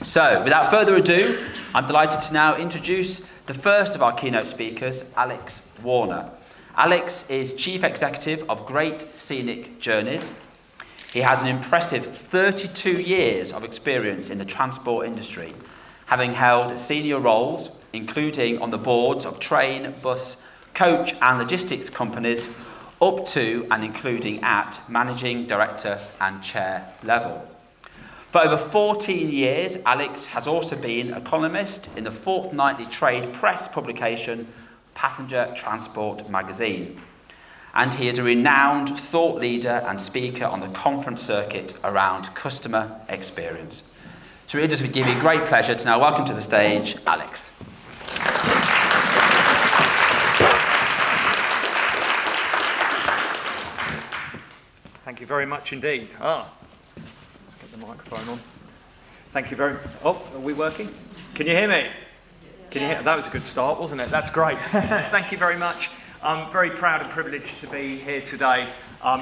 So, without further ado, I'm delighted to now introduce the first of our keynote speakers, Alex Warner. Alex is Chief Executive of Great Scenic Journeys. He has an impressive 32 years of experience in the transport industry, having held senior roles, including on the boards of train, bus, coach and logistics companies, up to and including at Managing Director and Chair level. For over 14 years, Alex has also been a columnist in the fortnightly trade press publication Passenger Transport Magazine. And he is a renowned thought leader and speaker on the conference circuit around customer experience. So it just give me great pleasure to now welcome to the stage, Alex. Thank you very much indeed. Let's get the microphone on. Thank you very much. Oh, are we working? Can you hear me? Can you hear? That was a good start, wasn't it? That's great. Thank you very much. I'm very proud and privileged to be here today.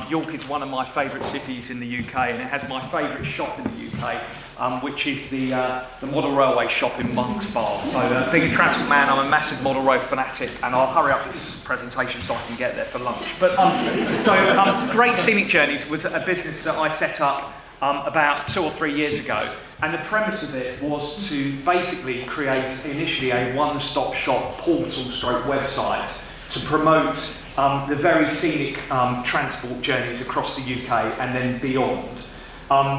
York is one of my favourite cities in the UK, and it has my favourite shop in the UK, which is the Model Railway shop in Monk's Bar. So, being a transport man, I'm a massive Model Rail fanatic, and I'll hurry up this presentation so I can get there for lunch. But Great Scenic Journeys was a business that I set up about 2 or 3 years ago, and the premise of it was to basically create initially a one-stop shop portal/website to promote the very scenic transport journeys across the UK and then beyond.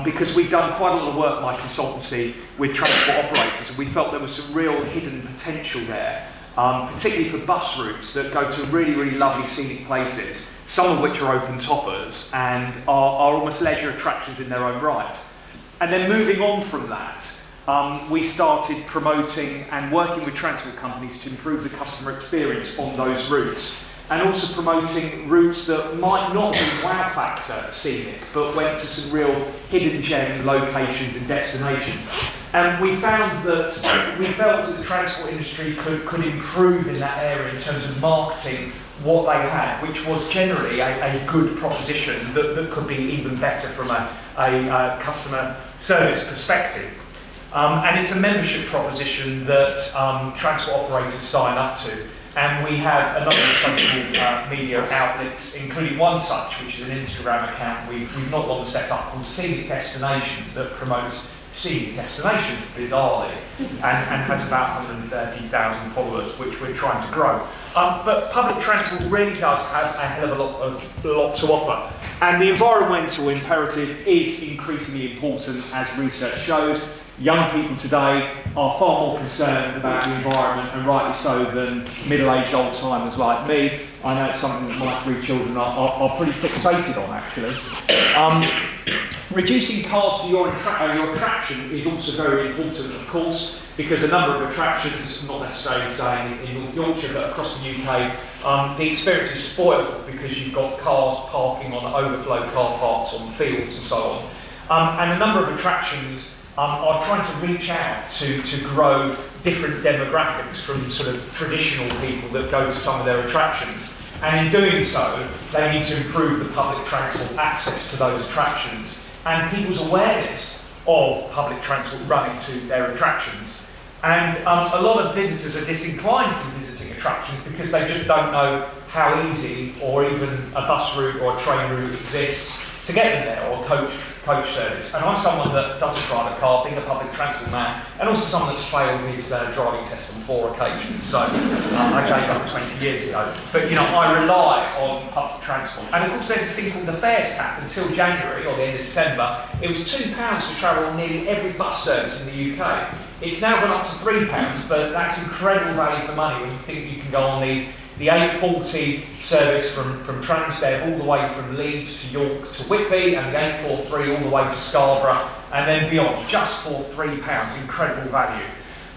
Because we've done quite a lot of work, my consultancy, with transport operators, and we felt there was some real hidden potential there, particularly for bus routes that go to really, really lovely scenic places, some of which are open toppers and are almost leisure attractions in their own right. And then moving on from that, we started promoting and working with transport companies to improve the customer experience on those routes, and also promoting routes that might not be wow factor scenic, but went to some real hidden gem locations and destinations. And we felt that the transport industry could improve in that area in terms of marketing what they had, which was generally a good proposition that could be even better from a customer service perspective. And it's a membership proposition that transport operators sign up to. And we have a number of social media outlets, including one such, which is an Instagram account we've not long set up called Scenic Destinations, that promotes scenic destinations, bizarrely, and has about 130,000 followers, which we're trying to grow. But public transport really does have a hell of a lot to offer. And the environmental imperative is increasingly important, as research shows. Young people today are far more concerned about the environment, and rightly so, than middle-aged old-timers like me. I know it's something that my 3 children are pretty fixated on, actually. Reducing costs to your attraction is also very important, of course, because a number of attractions, not necessarily saying in North Yorkshire, but across the UK, the experience is spoiled because you've got cars parking on overflow car parks on fields and so on. And a number of attractions are trying to reach out to grow different demographics from sort of traditional people that go to some of their attractions. And in doing so, they need to improve the public transport access to those attractions and people's awareness of public transport running to their attractions. And a lot of visitors are disinclined from visiting attractions because they just don't know how easy or even a bus route or a train route exists to get them there, or coach service. And I'm someone that doesn't drive a car, being a public transport man, and also someone that's failed his driving test on 4 occasions. So I gave up 20 years ago. But I rely on public transport. And of course there's this thing called the fares cap. Until January, or the end of December, it was £2 to travel on nearly every bus service in the UK. It's now gone up to £3, but that's incredible value for money when you think you can go on the 840 service from Transdev all the way from Leeds to York to Whitby, and the 843 all the way to Scarborough, and then beyond, just for £3, incredible value.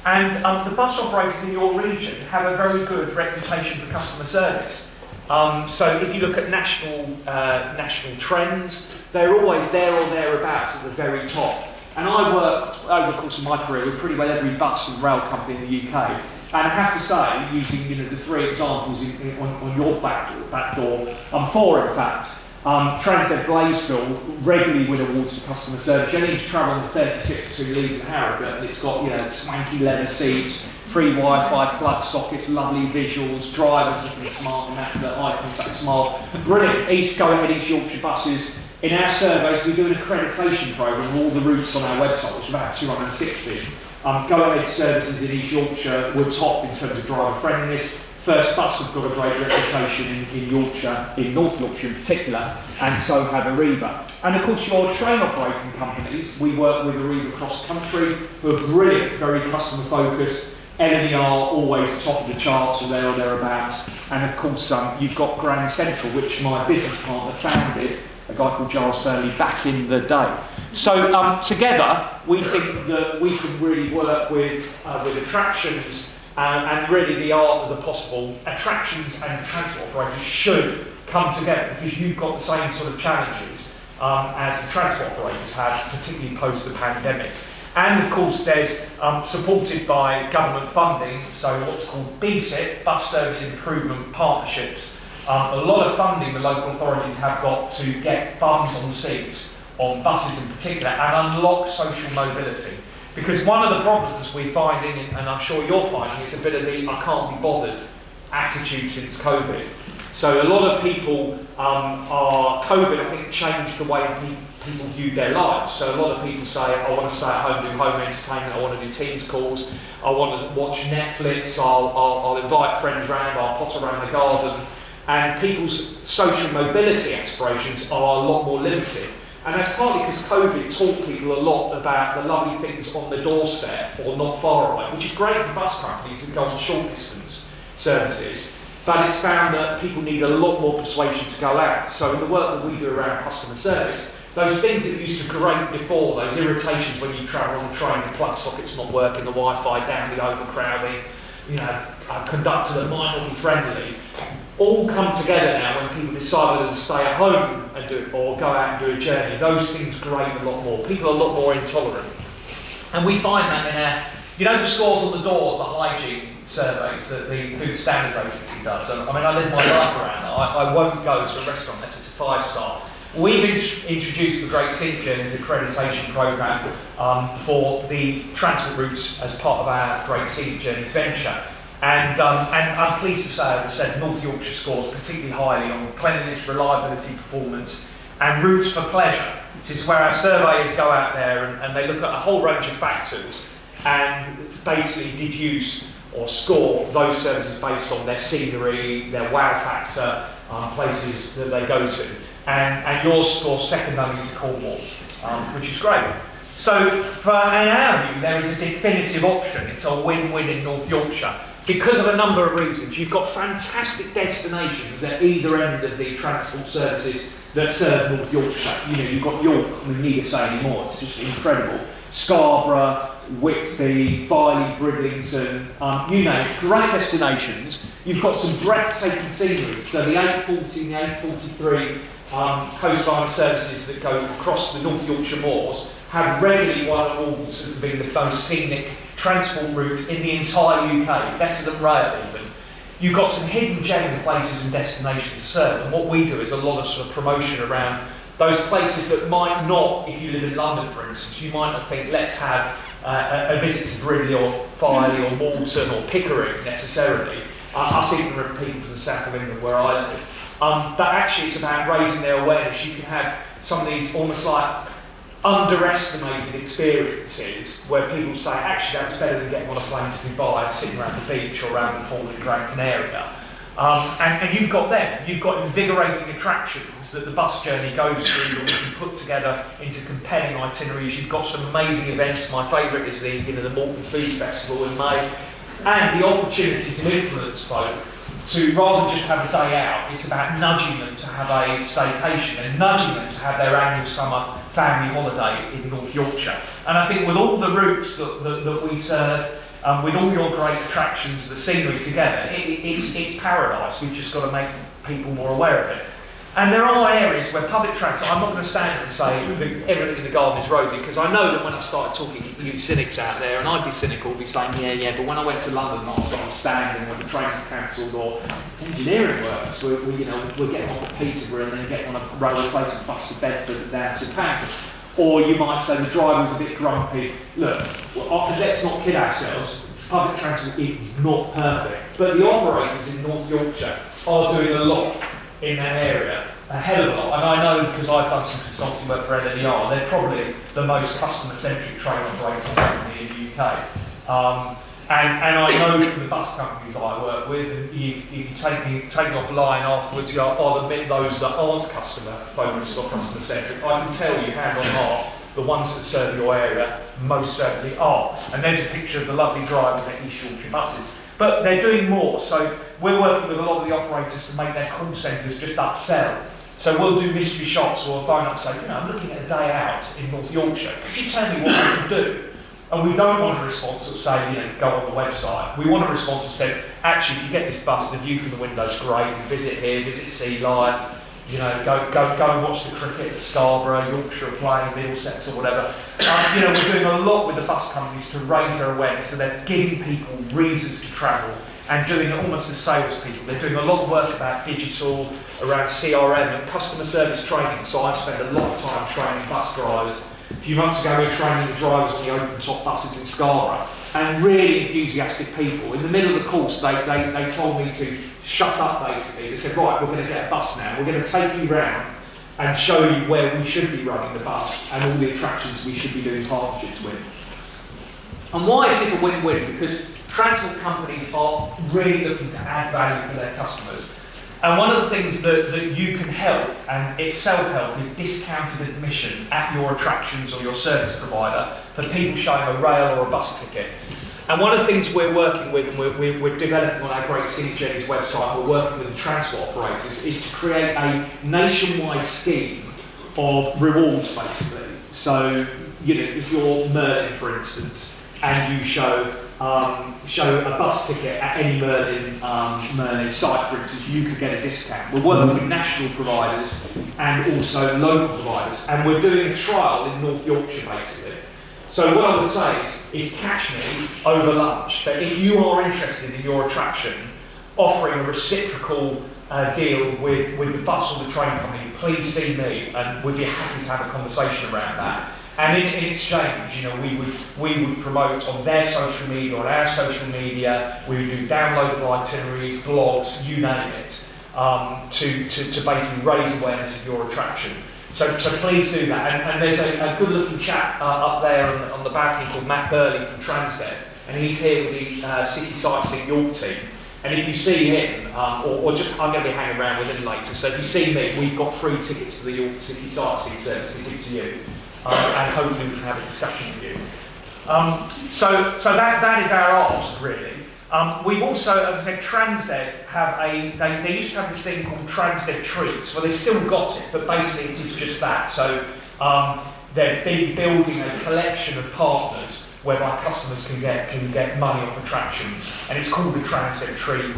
And the bus operators in your region have a very good reputation for customer service. So if you look at national trends, they're always there or thereabouts at the very top. And I worked over the course of my career with pretty well every bus and rail company in the UK. And I have to say, using the 3 examples on your back door, 4 in fact, Transdev Blazeville regularly win awards for customer service. You only need to travel on the 36 between Leeds and Harrogate, and it's got, you know, swanky leather seats, free Wi-Fi, plug sockets, lovely visuals, drivers looking smart, and the eye contact smart. Brilliant. Go ahead East Yorkshire buses. In our surveys, we do an accreditation programme of all the routes on our website, which is about 260. Go ahead services in East Yorkshire were top in terms of driver friendliness. First Bus have got a great reputation in Yorkshire, in North Yorkshire in particular, and so have Arriva. And of course your train operating companies, we work with Arriva across country, who are brilliant, very customer focused. LNER always top of the charts or there or thereabouts. And of course you've got Grand Central, which my business partner founded, a guy called Giles Fairley, back in the day. So together we think that we can really work with attractions and really the art of the possible. Attractions and transport operators should come together because you've got the same sort of challenges as the transport operators have, particularly post the pandemic. And of course there's supported by government funding, so what's called BSIP, Bus Service Improvement Partnerships. A lot of funding the local authorities have got to get bums on seats on buses in particular and unlock social mobility. Because one of the problems we're finding, and I'm sure you're finding, is a bit of the I can't be bothered attitude since COVID. So a lot of people COVID I think changed the way people view their lives. So a lot of people say, I want to stay at home, do home entertainment, I want to do Teams calls, I want to watch Netflix, I'll invite friends around, I'll potter around the garden. And people's social mobility aspirations are a lot more limited. And that's partly because COVID taught people a lot about the lovely things on the doorstep or not far away, which is great for bus companies that go on short distance services. But it's found that people need a lot more persuasion to go out. So in the work that we do around customer service, those things that used to grate before, those irritations when you travel on the train, the plug socket's not working, the Wi-Fi down with overcrowding, you know, a conductor that might not be friendly, all come together now when people decide whether to stay at home and do it or go out and do a journey. Those things grate a lot more. People are a lot more intolerant. And we find that in our, you know, the scores on the doors, the hygiene surveys that the Food Standards Agency does. I mean, I live my life around that. I won't go to a restaurant unless it's a 5-star. We've introduced the Great Scenic Journeys accreditation programme for the transport routes as part of our Great Scenic Journeys venture. And I'm pleased to say, as I said, North Yorkshire scores particularly highly on cleanliness, reliability, performance, and routes for pleasure. This is where our surveyors go out there and they look at a whole range of factors and basically deduce or score those services based on their scenery, their wow factor, places that they go to. And yours scores second only to Cornwall, which is great. So, in our view, there is a definitive option. It's a win-win in North Yorkshire. Because of a number of reasons, you've got fantastic destinations at either end of the transport services that serve North Yorkshire. You know, you've got York, we need to say anymore, it's just incredible. Scarborough, Whitby, Filey, Bridlington, you know, great destinations. You've got some breathtaking scenery. So the 840 and the 843 coastline services that go across the North Yorkshire moors have regularly won awards as being the most scenic transport routes in the entire UK, better than rail even. You've got some hidden gem places and destinations to serve, and what we do is a lot of sort of promotion around those places that might not, if you live in London for instance, you might not think let's have a visit to Bridley or Filey or Malton or Pickering necessarily. Us ignorant people from the south of England where I live. But actually it's about raising their awareness. You can have some of these almost like underestimated experiences where people say, actually that was better than getting on a plane to Dubai and sitting around the beach or around the pool in Gran Canaria. And you've got them. You've got invigorating attractions that the bus journey goes through that we can put together into compelling itineraries. You've got some amazing events. My favourite is the Malton Food Festival in May. And the opportunity to influence folk to rather than just have a day out, it's about nudging them to have a staycation and nudging them to have their annual summer family holiday in North Yorkshire. And I think with all the routes that we serve, with all your great attractions, the scenery together, it's paradise. We've just got to make people more aware of it. And there are areas where public transport, I'm not going to stand and say everything in the garden is rosy, because I know that when I started talking to you cynics out there, and I'd be cynical, be saying, yeah, but when I went to London last time, I was standing when the train was cancelled, or it's engineering works, we're getting off at Peterborough and then getting on a railway replacement bus to Bedford and down to Southampton. Or you might say the driver was a bit grumpy. Look, let's not kid ourselves. Public transport is not perfect, but the operators in North Yorkshire are doing a lot in that area, a hell of a lot. And I know because I've done some consulting work for LNER, they're probably the most customer-centric train operating company in the UK. And I know from the bus companies that I work with, and if you take me offline afterwards, I'll admit those that aren't customer-focused or customer-centric, I can tell you hand on heart, the ones that serve your area most certainly are. And there's a picture of the lovely drivers at East Yorkshire buses. But they're doing more, so we're working with a lot of the operators to make their call centres just upsell. So we'll do mystery shops, or we'll phone up and say, I'm looking at a day out in North Yorkshire, could you tell me what I can do? And we don't want a response that say, go on the website. We want a response that says, actually, if you get this bus, the view from the window's great, visit here, visit Sea Life, go and watch the cricket at Scarborough, Yorkshire playing, Middlesex or whatever. We're doing a lot with the bus companies to raise their awareness, so they're giving people reasons to travel and doing it almost as salespeople. They're doing a lot of work about digital, around CRM and customer service training. So I spend a lot of time training bus drivers. A few months ago we were training the drivers on the open top buses in Scarborough, and really enthusiastic people. In the middle of the course they told me to shut up basically. They said, right, we're going to get a bus now, we're going to take you round and show you where we should be running the bus and all the attractions we should be doing partnerships with. And why is this a win-win? Because transport companies are really looking to add value for their customers. And one of the things that you can help, and it's self-help, is discounted admission at your attractions or your service provider for people showing a rail or a bus ticket. And one of the things we're working with, and we're developing on our Great Scenic Journeys website, we're working with the transport operators, is to create a nationwide scheme of rewards, basically. So, if you're Merlin, for instance, and you show a bus ticket at any Merlin site, for instance, you could get a discount. We're working with national providers and also local providers, and we're doing a trial in North Yorkshire, basically. So what I would say is catch me over lunch, that if you are interested in your attraction, offering a reciprocal deal with the bus or the train company, please see me, and we'd be happy to have a conversation around that. And in exchange, we would promote on their social media, on our social media. We would do downloadable itineraries, blogs, you name it, to basically raise awareness of your attraction. So please do that. And there's a good-looking chap up there on the balcony called Matt Burley from Transdev, and he's here with the City Sightseeing York team. And if you see him, or just I'm going to be hanging around with him later. So if you see me, we've got free tickets to the York City Sightseeing service to give to you. And hopefully we can have a discussion with you. So that is our ask, really. We've also, as I said, Transdev have they used to have this thing called Transdev Treats. Well, they've still got it, but basically it is just that. So they're building a collection of partners whereby customers can get money off attractions, and it's called a Transdev Treat.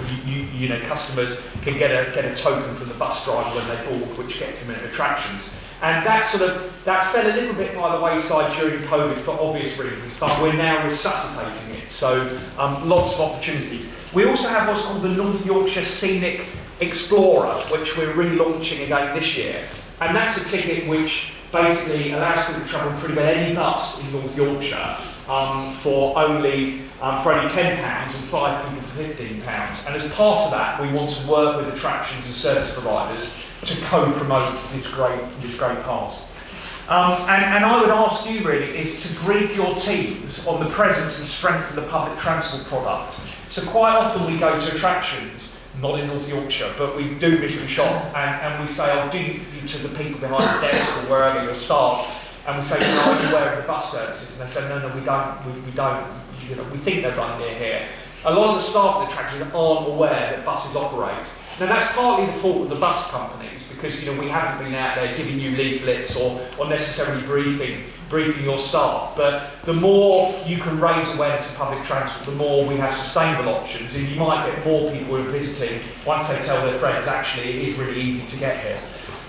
Customers can get a token from the bus driver when they board, which gets them into attractions. And that fell a little bit by the wayside during COVID for obvious reasons, but we're now resuscitating it. So lots of opportunities. We also have what's called the North Yorkshire Scenic Explorer, which we're relaunching again this year. And that's a ticket which basically allows people to travel pretty well any bus in North Yorkshire for only £10 and 5 people for £15. And as part of that, we want to work with attractions and service providers to co-promote this great pass. And I would ask you really is to brief your teams on the presence and strength of the public transport product. So quite often we go to attractions, not in North Yorkshire, but we do mystery shop and we say, I'll do you to the people behind the desk or wherever your staff, and we say, are you aware of the bus services? And they say, no, we don't. We think they're run near here. A lot of the staff at the attractions aren't aware that buses operate. Now that's partly the fault of the bus companies, because we haven't been out there giving you leaflets or necessarily briefing your staff. But the more you can raise awareness of public transport, the more we have sustainable options, and you might get more people who are visiting once they tell their friends, actually it is really easy to get here.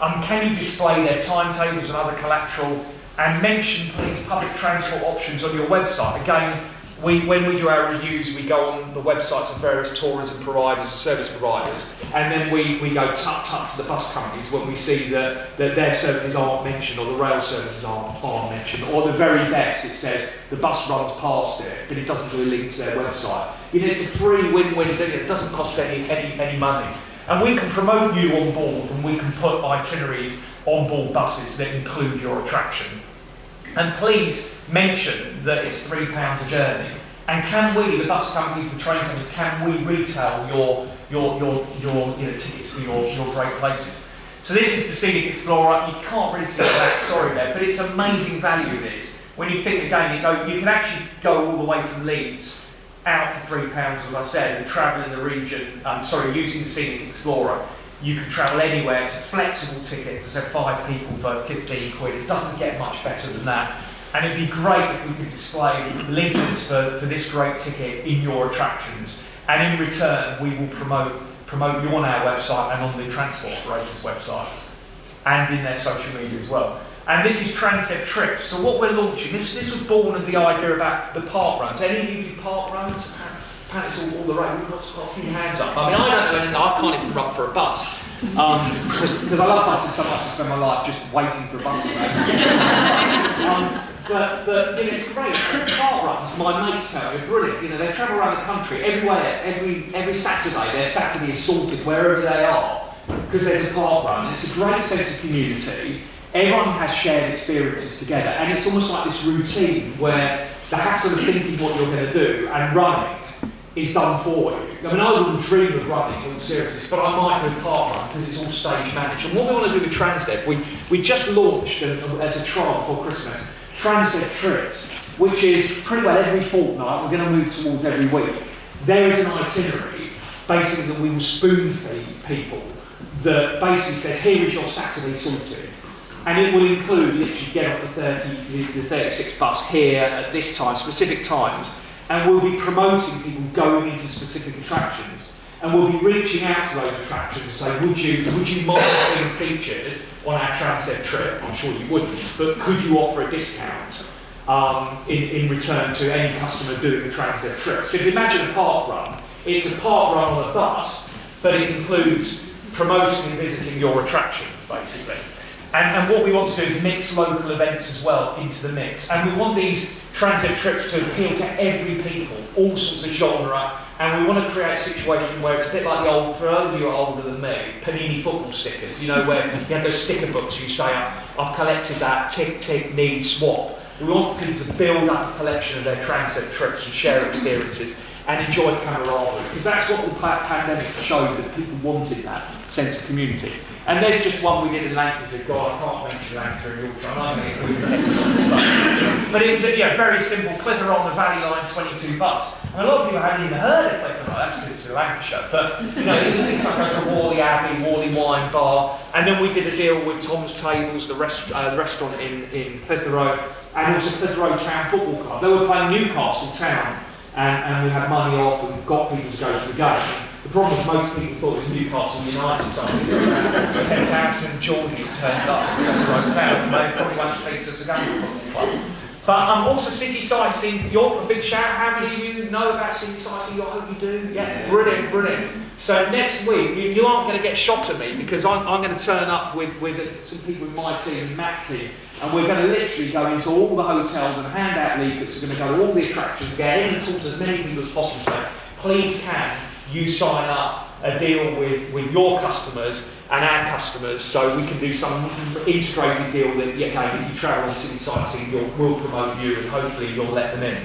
Can you display their timetables and other collateral, and mention please public transport options on your website. Again, when we do our reviews, we go on the websites of various tourism providers, service providers, and then we go tut to the bus companies when we see that their services aren't mentioned, or the rail services aren't mentioned, or the very best it says the bus runs past it, but it doesn't do a link to their website. You know, it's a free win-win thing. It doesn't cost any money, and we can promote you on board, and we can put itineraries on board buses that include your attraction. And please mention that it's £3 a journey. And can we, the bus companies, the train companies, can we retail your tickets for your great places? So this is the Scenic Explorer. You can't really see that, sorry there, but it's amazing value this. When you think again, you can actually go all the way from Leeds out for £3, as I said, and travel in the region. Using the Scenic Explorer. You can travel anywhere. It's a flexible ticket. As I said, 5 people for 15 quid. It doesn't get much better than that. And it'd be great if we could display leaflets for this great ticket in your attractions. And in return, we will promote you on our website and on the transport operators' websites, and in their social media as well. And this is Transdev Trips. So what we're launching, this was born of the idea about the park runs. Any of you do park runs? Apparently all the road. We've got a few hands up. I mean, I don't know anything. I can't even run for a bus. Because I love buses so much, I spend my life just waiting for a bus to go. But you know, it's great. Park runs, my mates tell me, are brilliant. You know, they travel around the country everywhere, every Saturday. Their Saturday is sorted wherever they are, because there's a park run. And it's a great sense of community. Everyone has shared experiences together, and it's almost like this routine where the hassle of thinking what you're going to do and running is done for you. I mean, I wouldn't dream of running in all seriousness, but I might do a park run because it's all stage managed. And what we want to do with Transdev, we just launched as a trial before Christmas, Transdev Trips, which is pretty well every fortnight. We're going to move towards every week. There is an itinerary, basically, that we will spoon feed people that basically says, here is your Saturday sorted. And it will include, literally get off the 36 bus here at this time, specific times, and we'll be promoting people going into specific attractions. And we'll be reaching out to those attractions and say, would you mind being featured on our Transdev trip? I'm sure you wouldn't, but could you offer a discount in return to any customer doing the Transdev trip? So if you imagine a park run, it's a park run on a bus, but it includes promoting and visiting your attraction, basically. And what we want to do is mix local events as well into the mix. And we want these Transdev trips to appeal to every people, all sorts of genre. And we want to create a situation where it's a bit like the old, for those of you who are older than me, Panini football stickers, you know, where you have those sticker books, you say, I've collected that, tick, tick, need, swap. We want people to build up a collection of their Transdev trips and share experiences and enjoy camaraderie. Because that's what the pandemic showed, that people wanted that sense of community. And there's just one we did in Lancashire. God, I can't mention Lancashire in Yorkshire. I'm going to include it. But it's very simple. Clitheroe, the Valley Line 22 bus. And a lot of people haven't even heard of Clitheroe. That's because it's in Lancashire. But you know, things like go to Whalley Abbey, Whalley Wine Bar, and then we did a deal with Tom's Tables, the restaurant in Clitheroe, and also Clitheroe Town Football Club. They were playing Newcastle Town, and we had money off and got people to go to the game. The problem is most people thought it was Newcastle United, so 10,000 Geordies turned up to Clitheroe Town, and they probably won't speak to us again at the football club. But also city sightseeing. York, a big shout. How many of you know about city sightseeing? I hope you do. Yeah, brilliant, brilliant. So next week, you aren't going to get shot at me, because I'm going to turn up with some people in my team, Matt's team, and we're going to literally go into all the hotels and hand out leaflets. We're going to go to all the attractions, get in and talk to as many people as possible. So please can you sign up a deal with your customers and our customers, so we can do some integrated deal that, again, if you travel on city sightseeing, we'll promote you and hopefully you'll let them in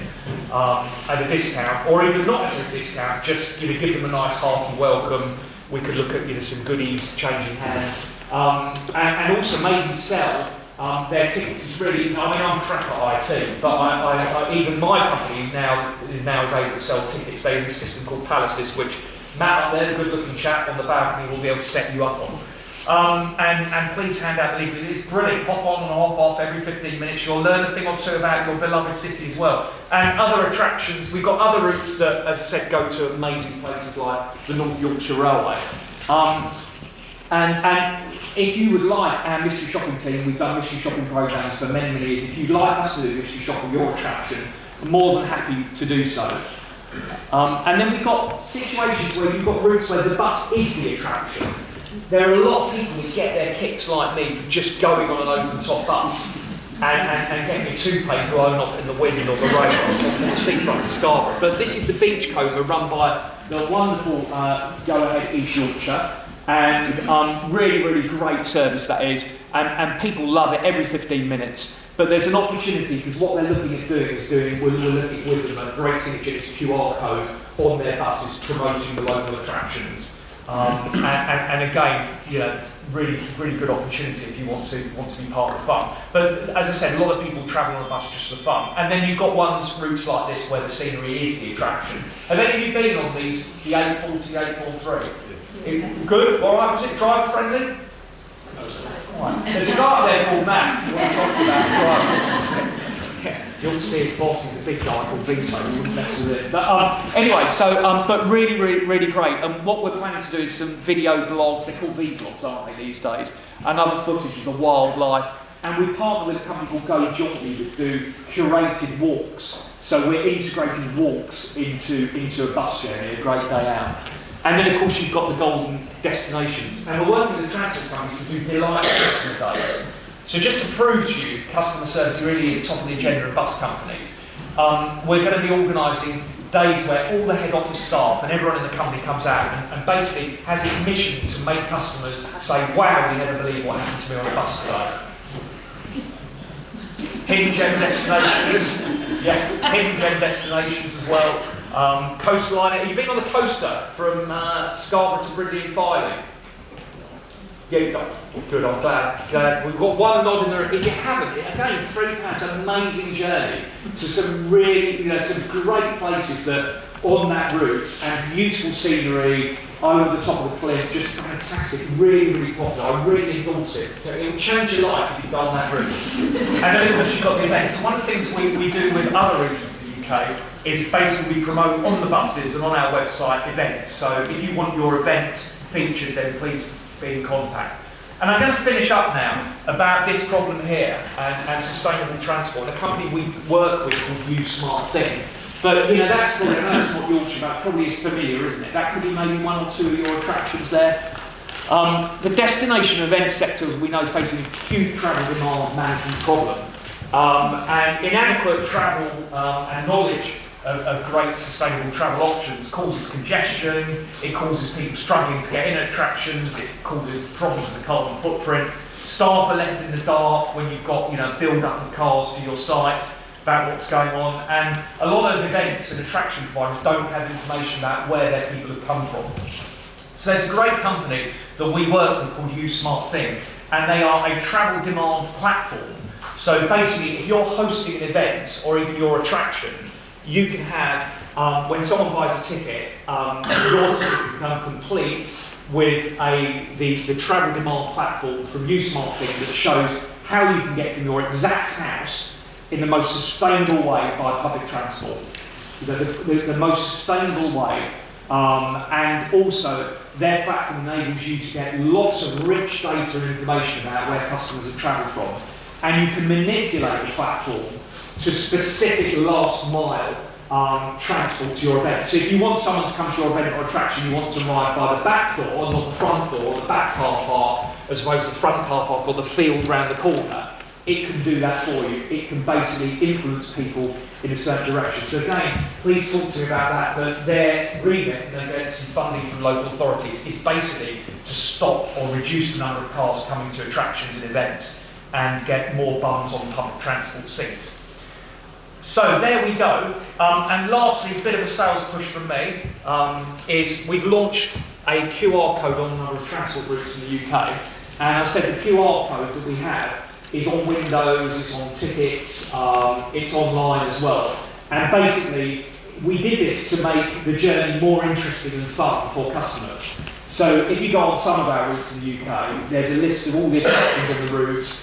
at a discount, or even not at a discount, just give them a nice hearty welcome. We could look at some goodies changing hands, and also maybe sell their tickets. Is really, I mean, I'm crap at IT, but I even my company is able to sell tickets. They have a system called Palaces, which Matt up there, the good-looking chap on the balcony, will be able to set you up on. And please hand out the leaflet. It's brilliant. Hop on and hop off every 15 minutes. You'll learn a thing or two about your beloved city as well. And other attractions. We've got other routes that, as I said, go to amazing places like the North Yorkshire Railway. And if you would like our mystery shopping team, we've done mystery shopping programs for many, many years. If you'd like us to do mystery shopping, your attraction, we're more than happy to do so. And then we've got situations where you've got routes where the bus is the attraction. There are a lot of people who get their kicks like me from just going on an open top bus and getting your toupee blown off in the wind or the rain on the seafront in Scarborough. But this is the Beachcomber run by the wonderful Go Ahead East Yorkshire, and really, really great service that is, and people love it every 15 minutes. But there's an opportunity, because what they're looking at doing is we're looking with them at Great Signature QR code on their buses promoting the local attractions. And again, you know, really, really good opportunity if you want to be part of the fun. But as I said, a lot of people travel on a bus just for fun. And then you've got routes like this where the scenery is the attraction. Have any of you been on these, the 840, 843? Good? All right, was it driver friendly? Right. There's a guy there called Matt, you want to talk about driving. Yeah, you'll see his boss is a big guy called Vito, you wouldn't mess with it. But anyway, but really, really, really great. And what we're planning to do is some video blogs, they're called vlogs, aren't they, these days, and other footage of the wildlife. And we partner with a company called Go Jockey that do curated walks. So we're integrating walks into a bus journey, a great day out. And then, of course, you've got the golden destinations. And we're working with the transport companies to do delight customer days. So just to prove to you, customer service really is top of the agenda of bus companies, we're going to be organising days where all the head office staff and everyone in the company comes out and basically has its mission to make customers say, wow, we never believe what happened to me on a bus today. Hidden gem destinations, yeah, hidden gem destinations as well. Coastline, have you been on the coaster from Scarborough to Brindley and Filey? Yeah, you've got, good, I'm glad. We've got one nod in there. If you haven't, again, £3, an amazing journey to some really, some great places that on that route, and beautiful scenery over the top of the cliff, just fantastic, really, really popular. I really endorse it. So it will change your life if you go on that route. And then, of course, you've got the events. One of the things we do with other regions of the UK is basically we promote on the buses and on our website events. So if you want your event featured, then please be in contact. And I'm going to finish up now about this problem here and sustainable transport. A company we work with called You Smart Thing. But that's probably what Yorkshire about probably is familiar, isn't it? That could be maybe one or two of your attractions there. The destination event sector, as we know, facing a huge travel demand management problem. And inadequate travel and knowledge of great sustainable travel options causes congestion, it causes people struggling to get in attractions, it causes problems with the carbon footprint. Staff are left in the dark when you've got build up of cars for your site about what's going on, and a lot of events and attraction providers don't have information about where their people have come from. So there's a great company that we work with called You Smart Thing, and they are a travel demand platform. So basically, if you're hosting an event or even your attraction, you can have, when someone buys a ticket, your ticket can become complete with the travel demand platform from You Smart Thing that shows how you can get from your exact house in the most sustainable way by public transport. The most sustainable way. And also, their platform enables you to get lots of rich data and information about where customers have travelled from. And you can manipulate the platform to specific last mile transport to your event. So if you want someone to come to your event or attraction, you want to arrive by the back door, not the front door, or the back car park, as opposed to the front car park or the field round the corner, it can do that for you. It can basically influence people in a certain direction. So again, please talk to me about that. But their remit, and they get some funding from local authorities, is basically to stop or reduce the number of cars coming to attractions and events and get more bums on public transport seats. So there we go. And lastly, a bit of a sales push from me is we've launched a QR code on a number of transport routes in the UK. And I said the QR code that we have is on windows, it's on tickets, it's online as well. And basically, we did this to make the journey more interesting and fun for customers. So if you go on some of our routes in the UK, there's a list of all the attractions on the routes,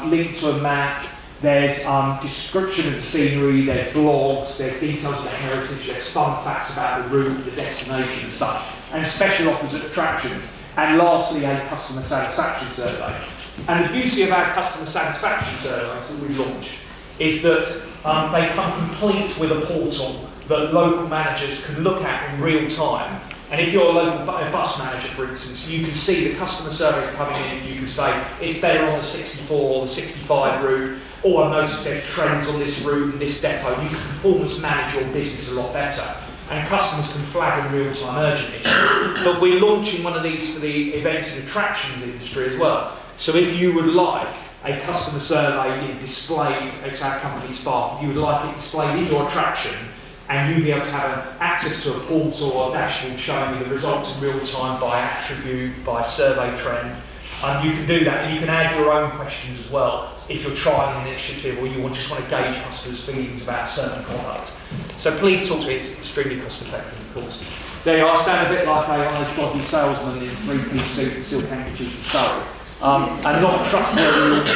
linked to a map, there's description of the scenery, there's blogs, there's details of the heritage, there's fun facts about the route, the destination and such, and special offers at attractions. And lastly, a customer satisfaction survey. And the beauty of our customer satisfaction surveys that we launch is that they come complete with a portal that local managers can look at in real time. And if you're a local bus manager, for instance, you can see the customer surveys coming in and you can say, it's better on the 64 or the 65 route, or I've noticed there's trends on this route and this depot. You can performance manage your business a lot better. And customers can flag in real time urgent issues. But we're launching one of these for the events and attractions industry as well. So if you would like a customer survey displayed, it's our company Spark, if you would like it displayed in your attraction, and you'll be able to have access to a portal or a dashboard showing you the results in real time by attribute, by survey trend, you can do that, and you can add your own questions as well if you're trying an initiative or you just want to gauge customers' feelings about a certain product. So please talk to me, it's extremely cost effective, of course. There you are, I sound a bit like a honest body salesman in three-piece suit and silk handkerchief and Surrey, and not trustworthy.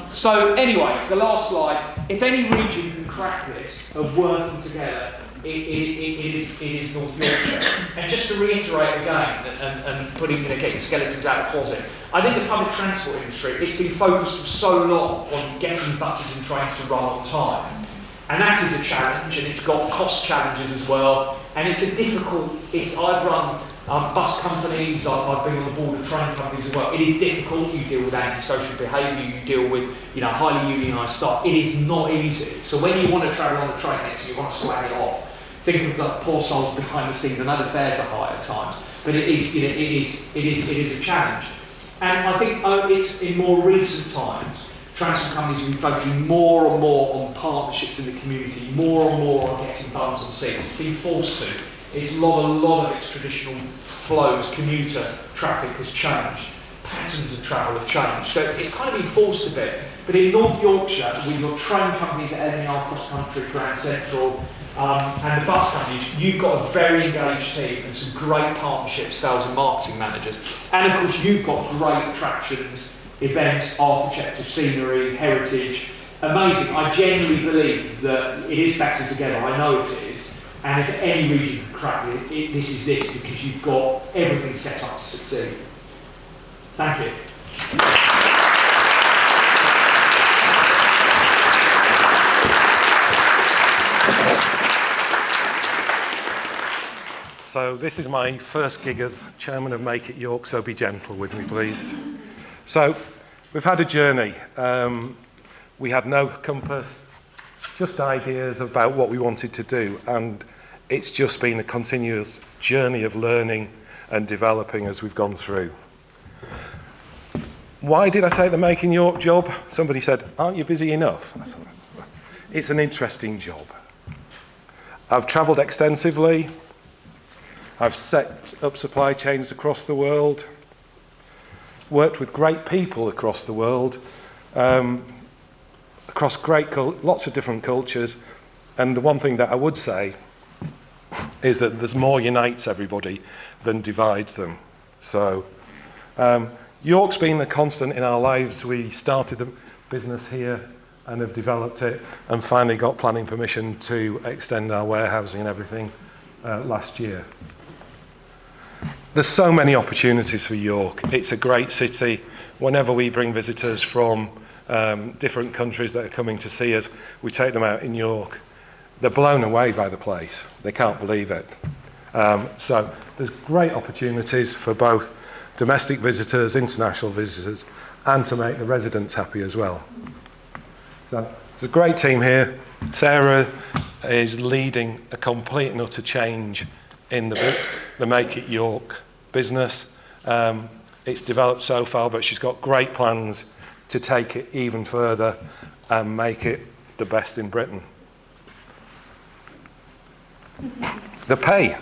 So anyway, the last slide. If any region can crack this of working together, it is North Yorkshire. And just to reiterate again, and getting skeletons out of the closet, I think the public transport industry, it's been focused for so long on getting buses and trains to run on time. And that is a challenge, and it's got cost challenges as well. And it's a difficult, I've run bus companies, I've been on the board of train companies as well. It is difficult, you deal with antisocial behaviour, you deal with highly unionised staff. It is not easy. So when you want to travel on the train next to you want to slag it off, think of the poor souls behind the scenes. I know the fares are high at times, but it is a challenge. And I think it's in more recent times, transport companies have been focusing more and more on partnerships in the community, more and more on getting bums on seats. It's been forced to. A lot of its traditional flows, commuter traffic has changed. Patterns of travel have changed. So it's kind of been forced a bit. But in North Yorkshire, with your train companies at LNR Cross Country, Grand Central, and the bus companies, you've got a very engaged team and some great partnerships, sales and marketing managers. And of course, you've got great attractions, events, architecture, scenery, heritage. Amazing. I genuinely believe that it is better together. I know it is. And if any region can crack it, this is this, because you've got everything set up to succeed. Thank you. So this is my first gig as chairman of Make It York, so be gentle with me, please. So we've had a journey. We had no compass, just ideas about what we wanted to do, and it's just been a continuous journey of learning and developing as we've gone through. Why did I take the Make It York job? Somebody said, aren't you busy enough? I thought, it's an interesting job. I've travelled extensively. I've set up supply chains across the world, worked with great people across the world, across lots of different cultures, and the one thing that I would say is that there's more unites everybody than divides them. So York's been the constant in our lives. We started the business here and have developed it and finally got planning permission to extend our warehousing and everything last year. There's so many opportunities for York. It's a great city. Whenever we bring visitors from different countries that are coming to see us, we take them out in York. They're blown away by the place. They can't believe it. So there's great opportunities for both domestic visitors, international visitors, and to make the residents happy as well. So there's a great team here. Sarah is leading a complete and utter change in the Make It York business. It's developed so far, but she's got great plans to take it even further and make it the best in Britain. The pay.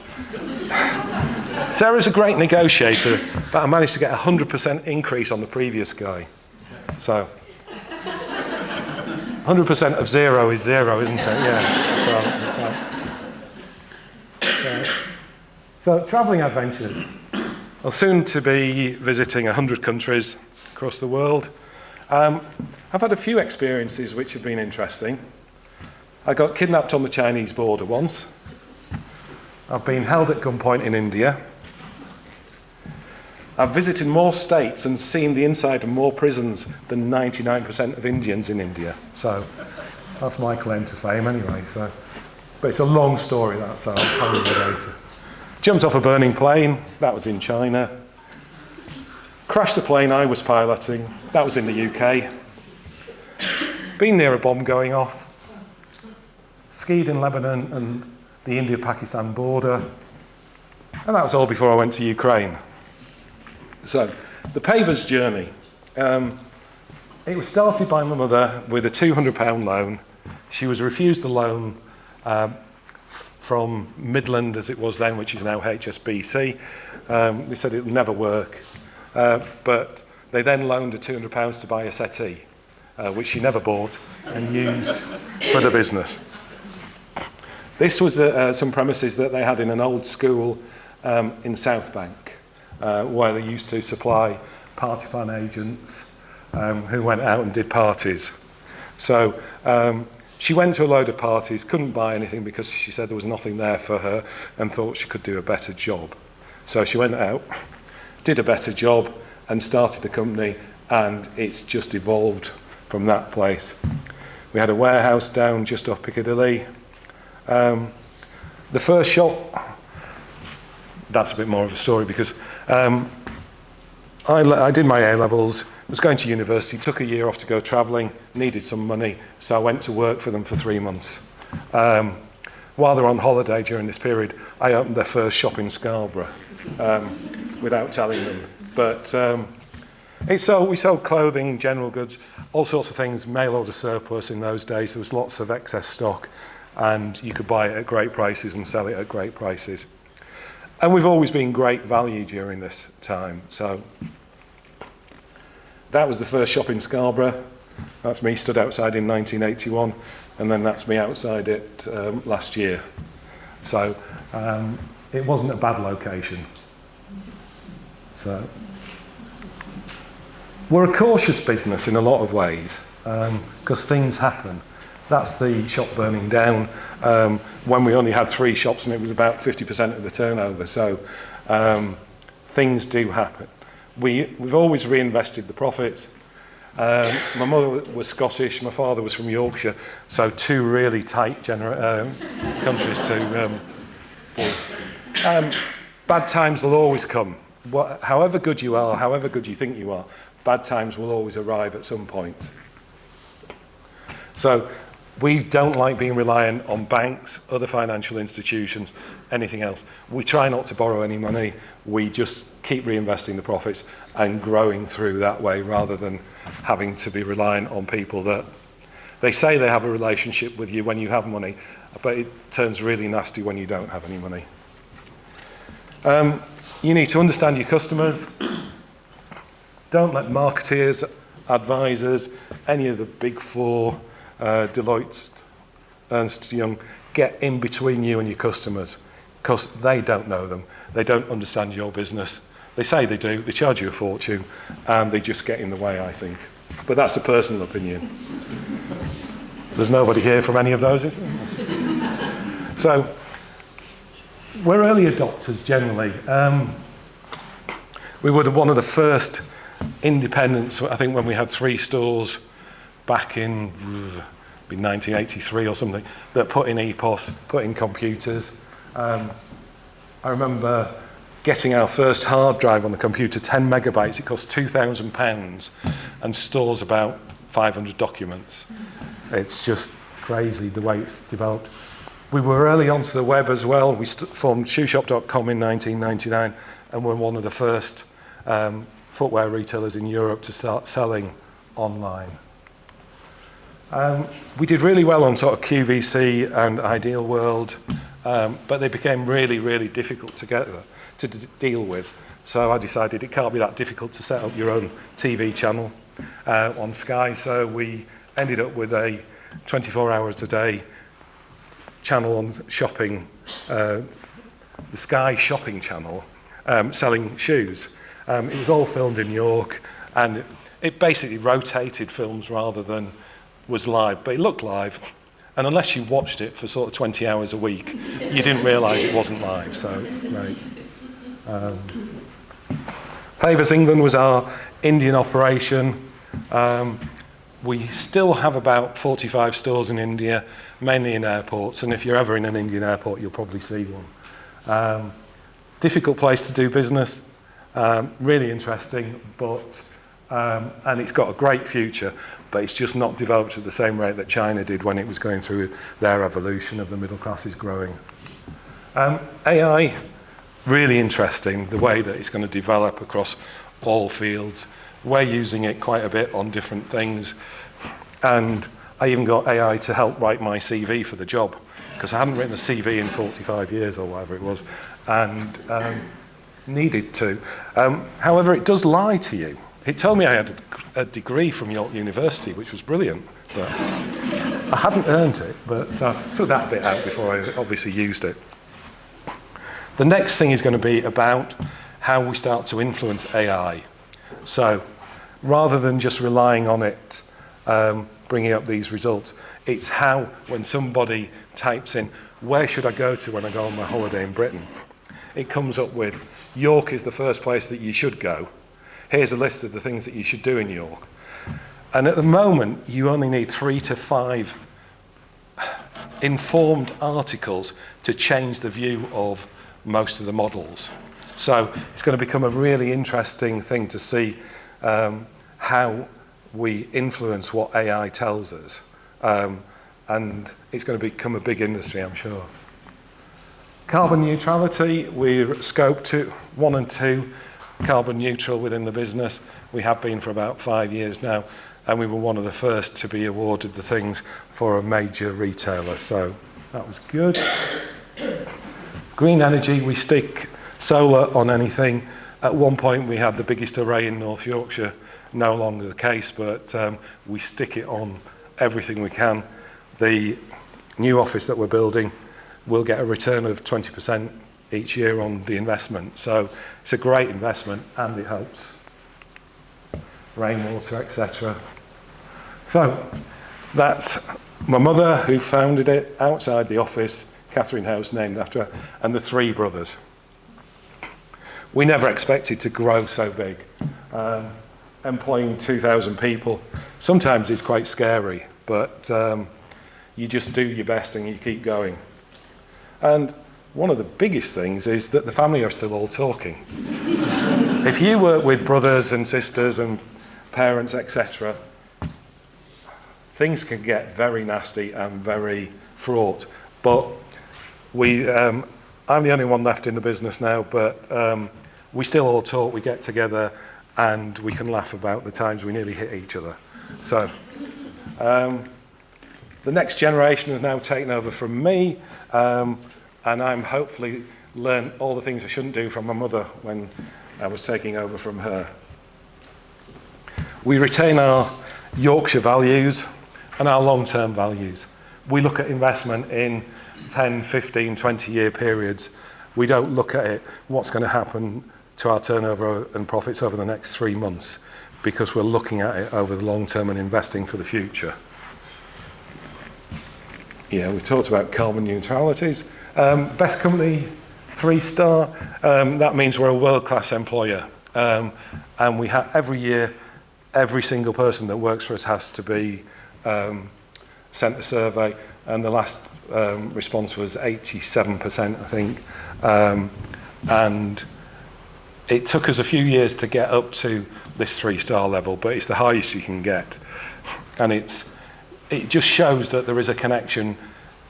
Sarah's a great negotiator, but I managed to get a 100% increase on the previous guy. So 100% of zero is zero, isn't it? Yeah. So travelling adventures. I'll soon to be visiting 100 countries across the world. I've had a few experiences which have been interesting. I got kidnapped on the Chinese border once. I've been held at gunpoint in India. I've visited more states and seen the inside of more prisons than 99% of Indians in India. So that's my claim to fame anyway. So. But it's a long story, that, so I'll tell you later. Jumped off a burning plane, that was in China. Crashed a plane I was piloting, that was in the UK. Been near a bomb going off. Skied in Lebanon and the India-Pakistan border. And that was all before I went to Ukraine. So, the paver's journey. It was started by my mother with a £200 loan. She was refused the loan from Midland, as it was then, which is now HSBC. They said it would never work. But they then loaned her £200 to buy a settee, which she never bought and used for the business. This was some premises that they had in an old school in South Bank, where they used to supply party fan agents who went out and did parties. So she went to a load of parties, couldn't buy anything because she said there was nothing there for her and thought she could do a better job. So she went out, did a better job and started a company, and it's just evolved from that place. We had a warehouse down just off Piccadilly. The first shop, that's a bit more of a story because I did my A-levels, was going to university, took a year off to go travelling, needed some money, so I went to work for them for 3 months. While they were on holiday during this period, I opened their first shop in Scarborough without telling them. But we sold clothing, general goods, all sorts of things, mail order surplus in those days. There was lots of excess stock and you could buy it at great prices and sell it at great prices. And we've always been great value during this time. So that was the first shop in Scarborough. That's me stood outside in 1981, and then that's me outside it last year. So it wasn't a bad location. So we're a cautious business in a lot of ways because things happen. That's the shop burning down when we only had 3 shops and it was about 50% of the turnover. So things do happen. We've always reinvested the profits. My mother was Scottish, my father was from Yorkshire, so 2 really tight countries to do. Bad times will always come. However good you are, however good you think you are, bad times will always arrive at some point. So we don't like being reliant on banks, other financial institutions, anything else. We try not to borrow any money. We just keep reinvesting the profits and growing through that way rather than having to be reliant on people that they say they have a relationship with you when you have money, but it turns really nasty when you don't have any money. You need to understand your customers. Don't let marketeers, advisors, any of the big 4, Deloitte, Ernst & Young, get in between you and your customers because they don't know them. They don't understand your business. They say they do, they charge you a fortune, and they just get in the way, I think. But that's a personal opinion. There's nobody here from any of those, is there? So, we're early adopters generally. We were one of the first independents, I think when we had 3 stores back in 1983 or something, that put in EPOS, put in computers. I remember getting our first hard drive on the computer, 10 megabytes, it cost £2,000 and stores about 500 documents. It's just crazy the way it's developed. We were early onto the web as well. We formed shoeshop.com in 1999 and were one of the first footwear retailers in Europe to start selling online. We did really well on sort of QVC and Ideal World, but they became really, really difficult to deal with. So I decided it can't be that difficult to set up your own TV channel on Sky. So we ended up with a 24 hours a day channel on shopping, the Sky Shopping Channel, selling shoes. It was all filmed in York, and it basically rotated films rather than was live, but it looked live, and unless you watched it for sort of 20 hours a week, you didn't realise it wasn't live, so right. Pavers England was our Indian operation. We still have about 45 stores in India, mainly in airports, and if you're ever in an Indian airport, you'll probably see one. Difficult place to do business, really interesting, but and it's got a great future, but it's just not developed at the same rate that China did when it was going through their evolution of the middle classes growing. AI, really interesting, the way that it's going to develop across all fields. We're using it quite a bit on different things, and I even got AI to help write my CV for the job, because I hadn't written a CV in 45 years or whatever it was, and needed to. However, it does lie to you. It told me I had a degree from York University, which was brilliant, but I hadn't earned it, but I took that bit out before I obviously used it. The next thing is going to be about how we start to influence AI. So rather than just relying on it bringing up these results, it's how, when somebody types in, where should I go to when I go on my holiday in Britain? It comes up with, York is the first place that you should go. Here's a list of the things that you should do in York. And at the moment, you only need 3 to 5 informed articles to change the view of most of the models. So it's going to become a really interesting thing to see how we influence what AI tells us. And it's going to become a big industry, I'm sure. Carbon neutrality, we're scope 1 and 2, carbon neutral within the business. We have been for about 5 years now, and we were one of the first to be awarded the things for a major retailer, so that was good. Green energy, we stick solar on anything. At one point we had the biggest array in North Yorkshire, no longer the case, but we stick it on everything we can. The new office that we're building will get a return of 20% each year on the investment, so it's a great investment and it helps. Rainwater, etc. So that's my mother, who founded it outside the office, Catherine House, named after her, and the 3 brothers. We never expected to grow so big. Employing 2,000 people, sometimes it's quite scary, but you just do your best and you keep going. And one of the biggest things is that the family are still all talking. If you work with brothers and sisters and parents, etc., things can get very nasty and very fraught. But I'm the only one left in the business now, but we still all talk, we get together, and we can laugh about the times we nearly hit each other. So the next generation has now taken over from me, and I'm hopefully learned all the things I shouldn't do from my mother when I was taking over from her. We retain our Yorkshire values and our long-term values. We look at investment in 10, 15, 20-year periods. We don't look at it, what's going to happen to our turnover and profits over the next 3 months, because we're looking at it over the long term and investing for the future. Yeah, we talked about carbon neutralities. Best company, 3-star. That means we're a world-class employer. And we have every year, every single person that works for us has to be sent a survey, and the last response was 87%, I think. And it took us a few years to get up to this 3-star level, but it's the highest you can get. And it just shows that there is a connection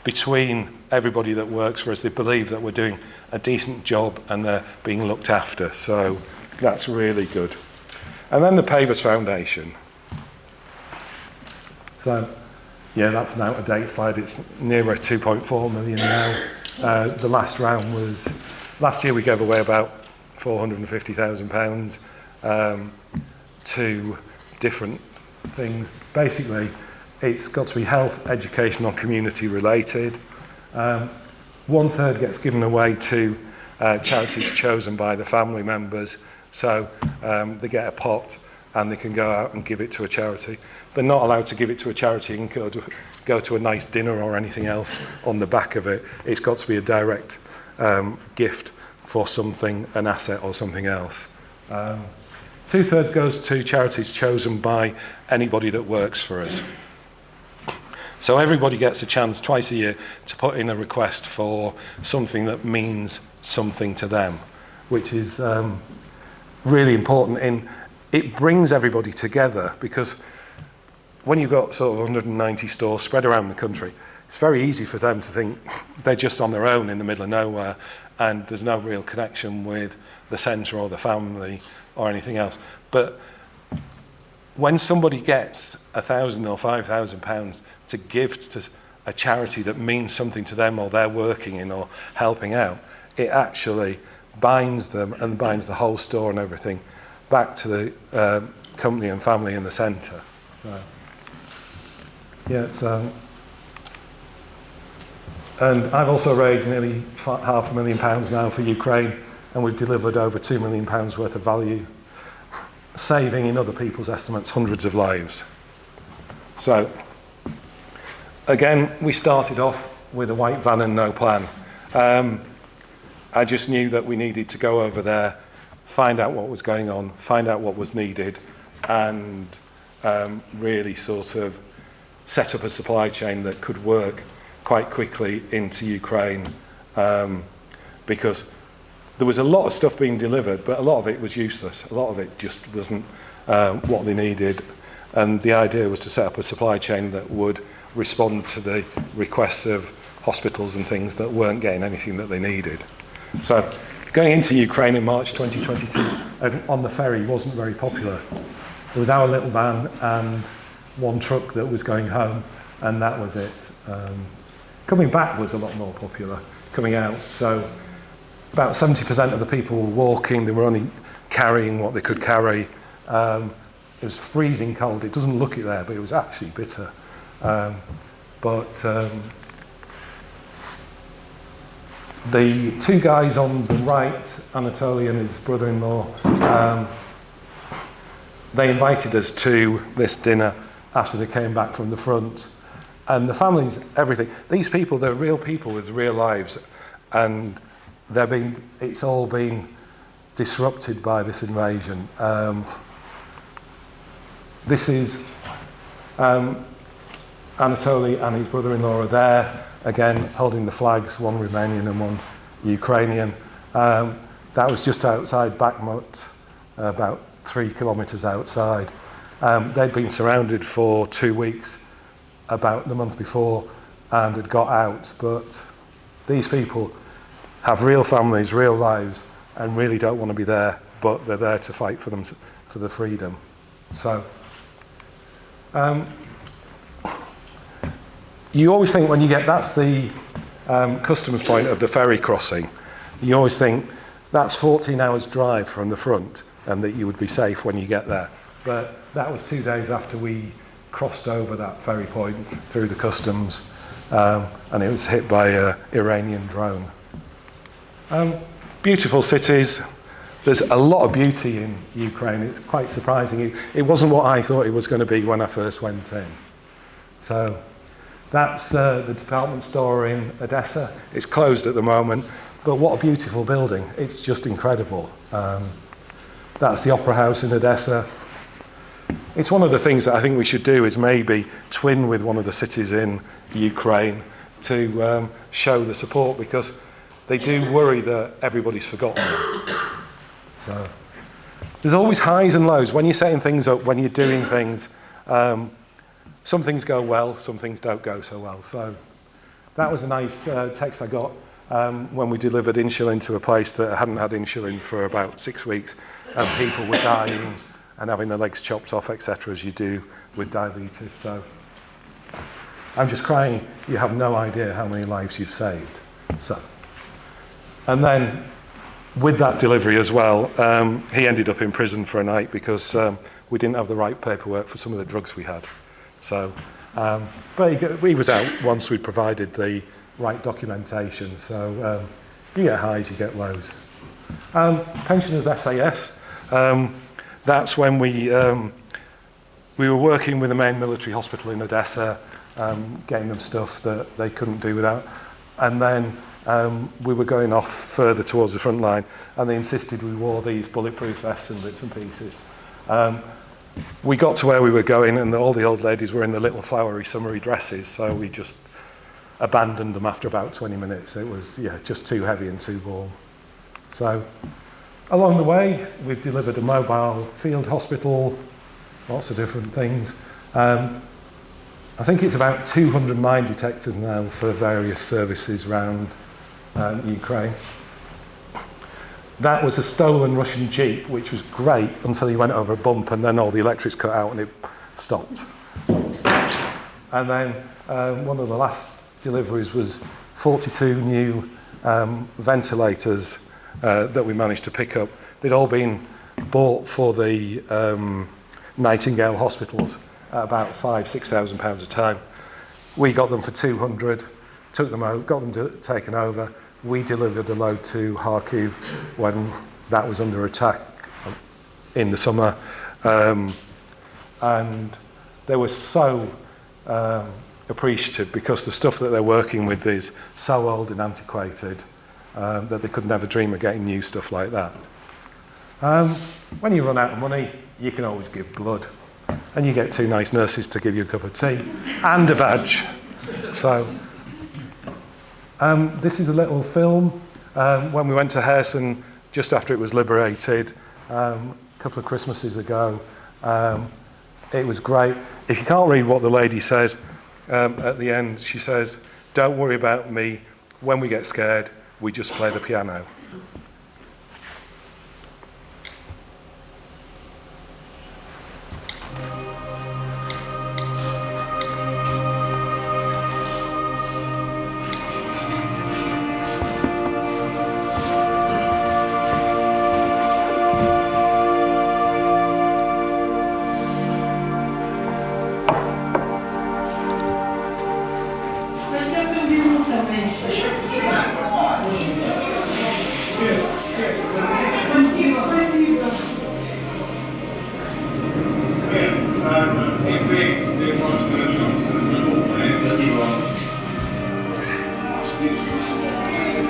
between everybody that works for us. They believe that we're doing a decent job and they're being looked after. So that's really good. And then the Pavers Foundation. So, yeah, that's an out-of-date slide. It's nearer 2.4 million now. The last round was, last year we gave away about £450,000 to different things. Basically, it's got to be health, educational, community related. 1/3 gets given away to charities chosen by the family members. So they get a pot and they can go out and give it to a charity. They're not allowed to give it to a charity and go to a nice dinner or anything else on the back of it. It's got to be a direct gift for something, an asset or something else. 2/3 goes to charities chosen by anybody that works for us. So everybody gets a chance twice a year to put in a request for something that means something to them, which is really important. It brings everybody together, because when you've got sort of 190 stores spread around the country, it's very easy for them to think they're just on their own in the middle of nowhere and there's no real connection with the centre or the family or anything else. But when somebody gets £1,000 or £5,000 to give to a charity that means something to them, or they're working in or helping out, it actually binds them and binds the whole store and everything back to the company and family in the centre. So, yeah, it's, and I've also raised nearly £500,000 now for Ukraine, and we've delivered over £2 million worth of value, saving, in other people's estimates, hundreds of lives. So, again, we started off with a white van and no plan. I just knew that we needed to go over there, find out what was going on, find out what was needed, and really sort of set up a supply chain that could work quite quickly into Ukraine, because there was a lot of stuff being delivered, but a lot of it was useless. A lot of it just wasn't what they needed. And the idea was to set up a supply chain that would respond to the requests of hospitals and things that weren't getting anything that they needed. So going into Ukraine in March 2022 on the ferry wasn't very popular. There was our little van and one truck that was going home, and that was it. Coming back was a lot more popular, coming out. So about 70% of the people were walking, they were only carrying what they could carry. It was freezing cold. It doesn't look it there, but it was actually bitter. The two guys on the right, Anatoly and his brother-in-law, they invited us to this dinner after they came back from the front. And the families, everything. These people, they're real people with real lives, and it's all been disrupted by this invasion. This is Anatoly and his brother-in-law are there, again holding the flags, one Romanian and one Ukrainian. That was just outside Bakhmut, about 3 kilometres outside. They'd been surrounded for 2 weeks, about the month before, and had got out. But these people have real families, real lives, and really don't want to be there, but they're there to fight for them, for the freedom. So you always think when you get, that's the customs point of the ferry crossing, you always think that's 14 hours drive from the front and that you would be safe when you get there. But that was 2 days after we crossed over that ferry point through the customs, and it was hit by an Iranian drone. Beautiful cities. There's a lot of beauty in Ukraine. It's quite surprising. It wasn't what I thought it was going to be when I first went in. So that's the department store in Odessa. It's closed at the moment, but what a beautiful building. It's just incredible. That's the Opera House in Odessa. It's one of the things that I think we should do, is maybe twin with one of the cities in Ukraine to show the support, because they do worry that everybody's forgotten them. So there's always highs and lows. When you're setting things up, when you're doing things, some things go well, some things don't go so well. So that was a nice text I got when we delivered insulin to a place that hadn't had insulin for about 6 weeks, and people were dying and having their legs chopped off, etc., as you do with diabetes. So I'm just crying. You have no idea how many lives you've saved. So, and then with that delivery as well, he ended up in prison for a night because we didn't have the right paperwork for some of the drugs we had. So, but he was out once we'd provided the right documentation. So you get highs, you get lows. Pensioners SAS. That's when we were working with the main military hospital in Odessa, getting them stuff that they couldn't do without. And then we were going off further towards the front line, and they insisted we wore these bulletproof vests and bits and pieces. We got to where we were going and all the old ladies were in the little flowery summery dresses, so we just abandoned them after about 20 minutes. It was just too heavy and too warm. So along the way, we've delivered a mobile field hospital, lots of different things. I think it's about 200 mine detectors now for various services around Ukraine. That was a stolen Russian Jeep, which was great until he went over a bump and then all the electrics cut out and it stopped. And then one of the last deliveries was 42 new ventilators that we managed to pick up. They'd all been bought for the Nightingale hospitals at about £5,000–6,000 a time. We got them for 200, took them out, got them taken over. We delivered a load to Kharkiv when that was under attack in the summer. And they were so appreciative because the stuff that they're working with is so old and antiquated that they could never dream of getting new stuff like that. When you run out of money, you can always give blood. And you get two nice nurses to give you a cup of tea and a badge. So this is a little film when we went to Kherson just after it was liberated a couple of Christmases ago. It was great. If you can't read what the lady says at the end, she says, "Don't worry about me. When we get scared, we just play the piano."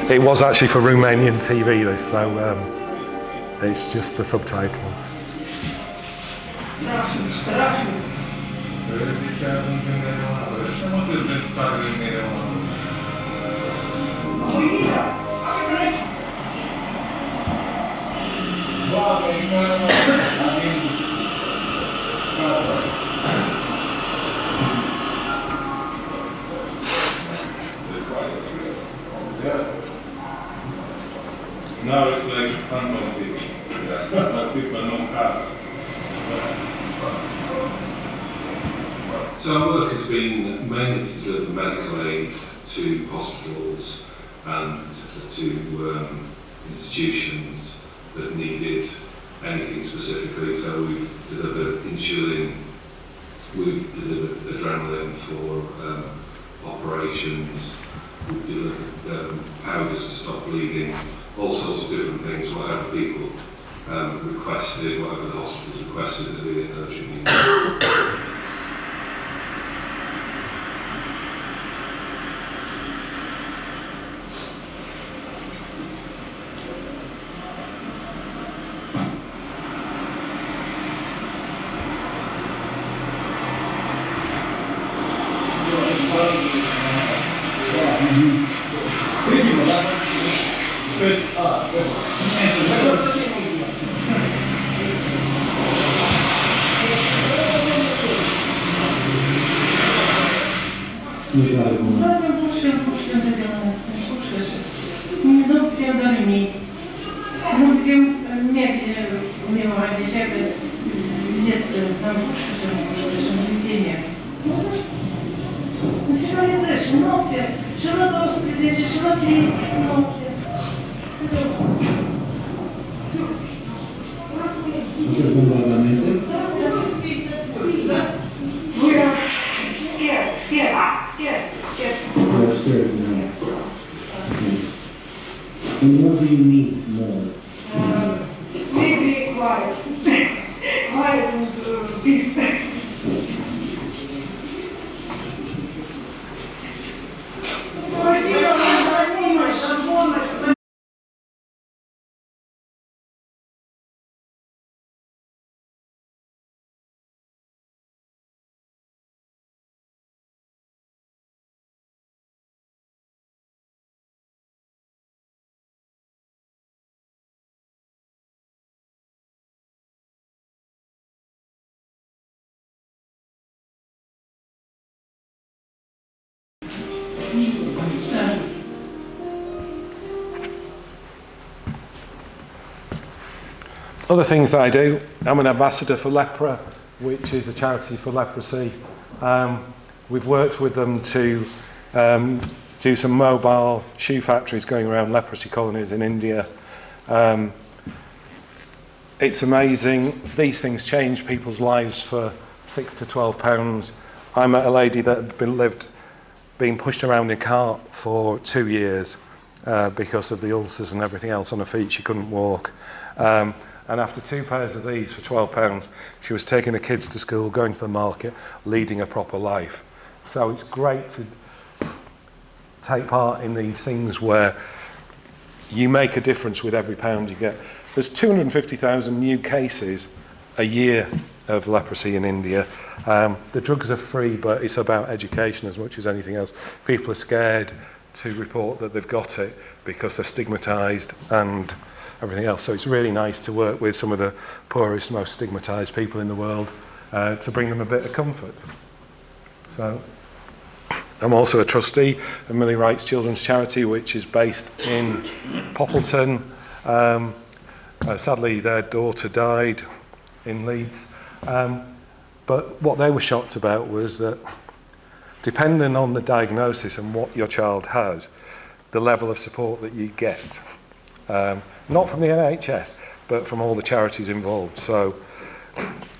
It was actually for Romanian TV, this, so it's just the subtitles. Now it's like fantastic. People don't have. So our work has been mainly to deliver medical aid to hospitals and to institutions that needed anything specifically. So we've delivered insulin, we've delivered adrenaline for operations, we've delivered powders to stop bleeding, all sorts of different things, whatever people requested, whatever the hospitals requested that they urgently needed. And what do you need more? Maybe quiet. Quiet and peace. Other things that I do, I'm an ambassador for Lepra, which is a charity for leprosy. We've worked with them to do some mobile shoe factories going around leprosy colonies in India. It's amazing. These things change people's lives for £6 to £12. I met a lady that had been pushed around in a cart for 2 years because of the ulcers and everything else on her feet. She couldn't walk. And after 2 pairs of these for £12, she was taking the kids to school, going to the market, leading a proper life. So it's great to take part in these things where you make a difference with every pound you get. There's 250,000 new cases a year of leprosy in India. The drugs are free, but it's about education as much as anything else. People are scared to report that they've got it because they're stigmatised and everything else. So it's really nice to work with some of the poorest, most stigmatised people in the world to bring them a bit of comfort. So I'm also a trustee of Millie Wright's Children's Charity, which is based in Poppleton. Sadly, their daughter died in Leeds. But what they were shocked about was that depending on the diagnosis and what your child has, the level of support that you get. Not from the NHS, but from all the charities involved. So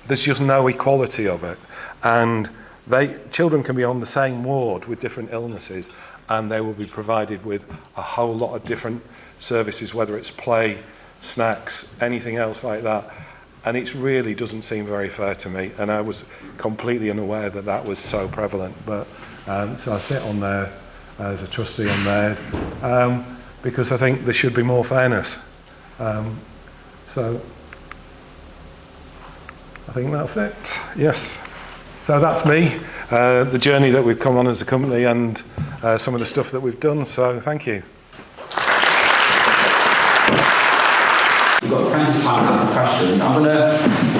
there's just no equality of it. And children can be on the same ward with different illnesses, and they will be provided with a whole lot of different services, whether it's play, snacks, anything else like that. And it really doesn't seem very fair to me. And I was completely unaware that that was so prevalent. But so I sit on there as a trustee on there because I think there should be more fairness. So I think that's it. Yes. So that's me, the journey that we've come on as a company and some of the stuff that we've done. So thank you. We've got plenty of time for questions. I'm going to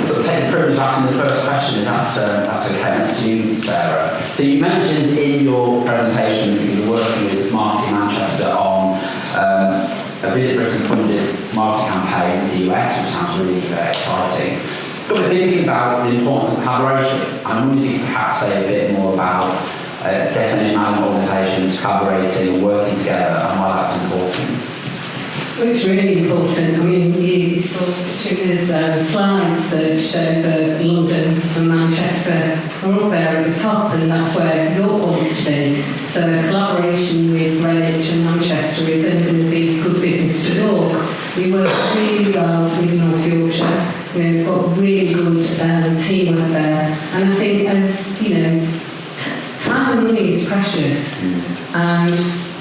sort of take the privilege of asking the first question, and that's okay. That's to you, Sarah. So you mentioned in your presentation that you were working with Marketing Manchester on a Visit Britain funded marketing campaign in the US, which sounds really exciting. But we're thinking about the importance of collaboration. I'm wondering if you could perhaps say a bit more about destination management organisations collaborating and working together and why that's important. Well, it's really important. I mean, you saw there's slides that show that London and Manchester are up there at the top, and that's where York wants to be. So collaboration with Greenwich and Manchester is only going to be good business to York. We work really well with North Yorkshire. We've got really good teamwork there, and I think as you know, time and money is precious, and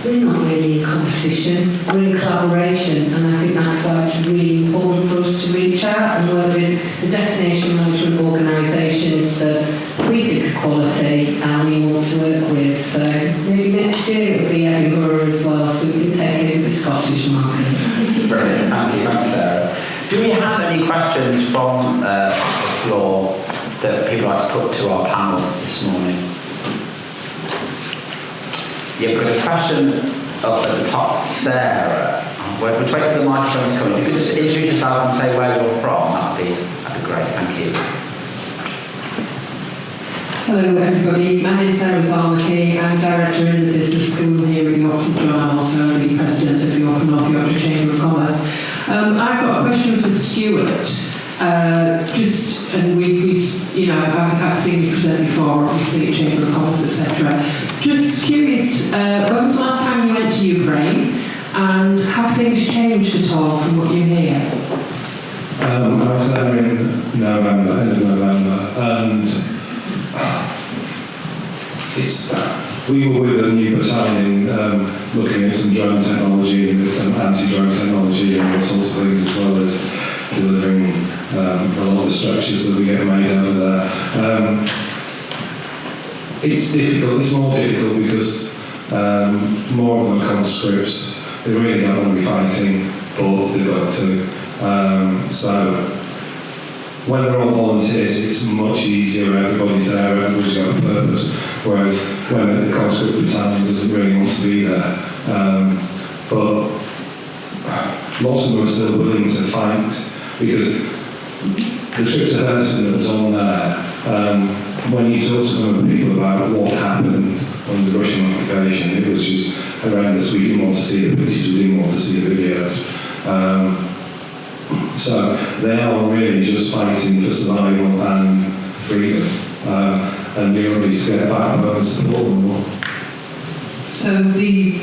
we're not really in competition, we're in collaboration, and I think that's why it's really important for us to reach out and work with the destination management organisations that we think are quality and we want to work with. So maybe next year it'll be Edinburgh as well, so we can take over the Scottish market. Brilliant, thank you, Sarah. Do we have any questions from the floor that people like to put to our panel this morning? Yeah, we've got a question up at the top. Sarah, we'll wait for the microphone to come. If you could just introduce yourself and say where you're from, that'd be great, thank you. Hello everybody, my name is Sarah Zalmaki. I'm Director in the Business School here in York St John. I'm also the President of the York and North Yorkshire Chamber of Commerce. I've got a question for Stuart. And we you know, I've seen you present before, obviously at Chamber of Commerce, etc. Just curious, when was the last time you went to Ukraine, and have things changed at all from what you hear? I was there in November, end of November, and we were with a new battalion looking at some drone technology and some anti-drone technology and all sorts of things, as well as delivering a lot of the structures that we get made over there. It's difficult, it's more difficult because more of them are conscripts. They really don't want to be fighting, but they've got to. So when they're all volunteers, it's much easier, everybody's there, everybody's got a purpose, whereas when the conscript battalion doesn't really want to be there. But lots of them are still willing to fight because the trip to Henderson that was on there, when you talk to some of the people about what happened under the Russian occupation, it was just horrendous. We didn't want to see the pictures, we didn't want to see the videos. So they are really just fighting for survival and freedom. And we need to get back and support them more. So the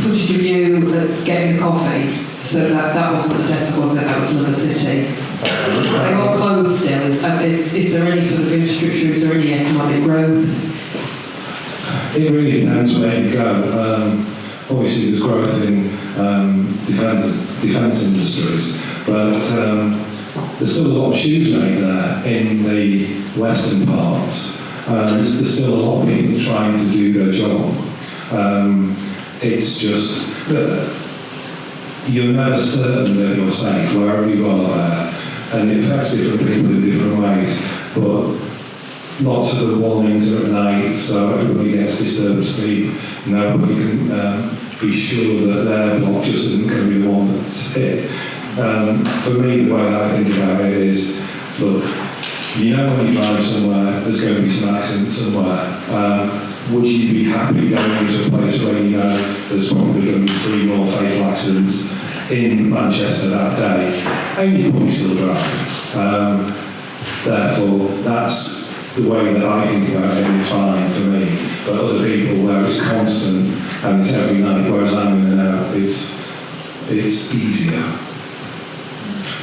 footage of you getting the coffee, so that wasn't Odessa, was it? That was another city. They all closed still. Is there any sort of infrastructure? Is there any economic growth? It really depends where you go. Obviously, there's growth in defence industries, but there's still a lot of shoes made there in the western parts. There's still a lot of people trying to do their job. It's just you're never certain that you're safe wherever you are there, and it affects different people in different ways. But lots of the warnings are at night, so everybody gets disturbed sleep. Nobody can be sure that their block just isn't going to be the one that's hit. For me, the way that I think about it is, look, you know when you drive somewhere, there's going to be some accident somewhere. Would you be happy going into a place where you know there's probably going to be 3 more fatal accidents in Manchester that day, and you probably still drive? Therefore, that's the way that I think about it, and it's fine for me. But other people, where it's constant and it's every night, whereas I'm in and out, it's easier.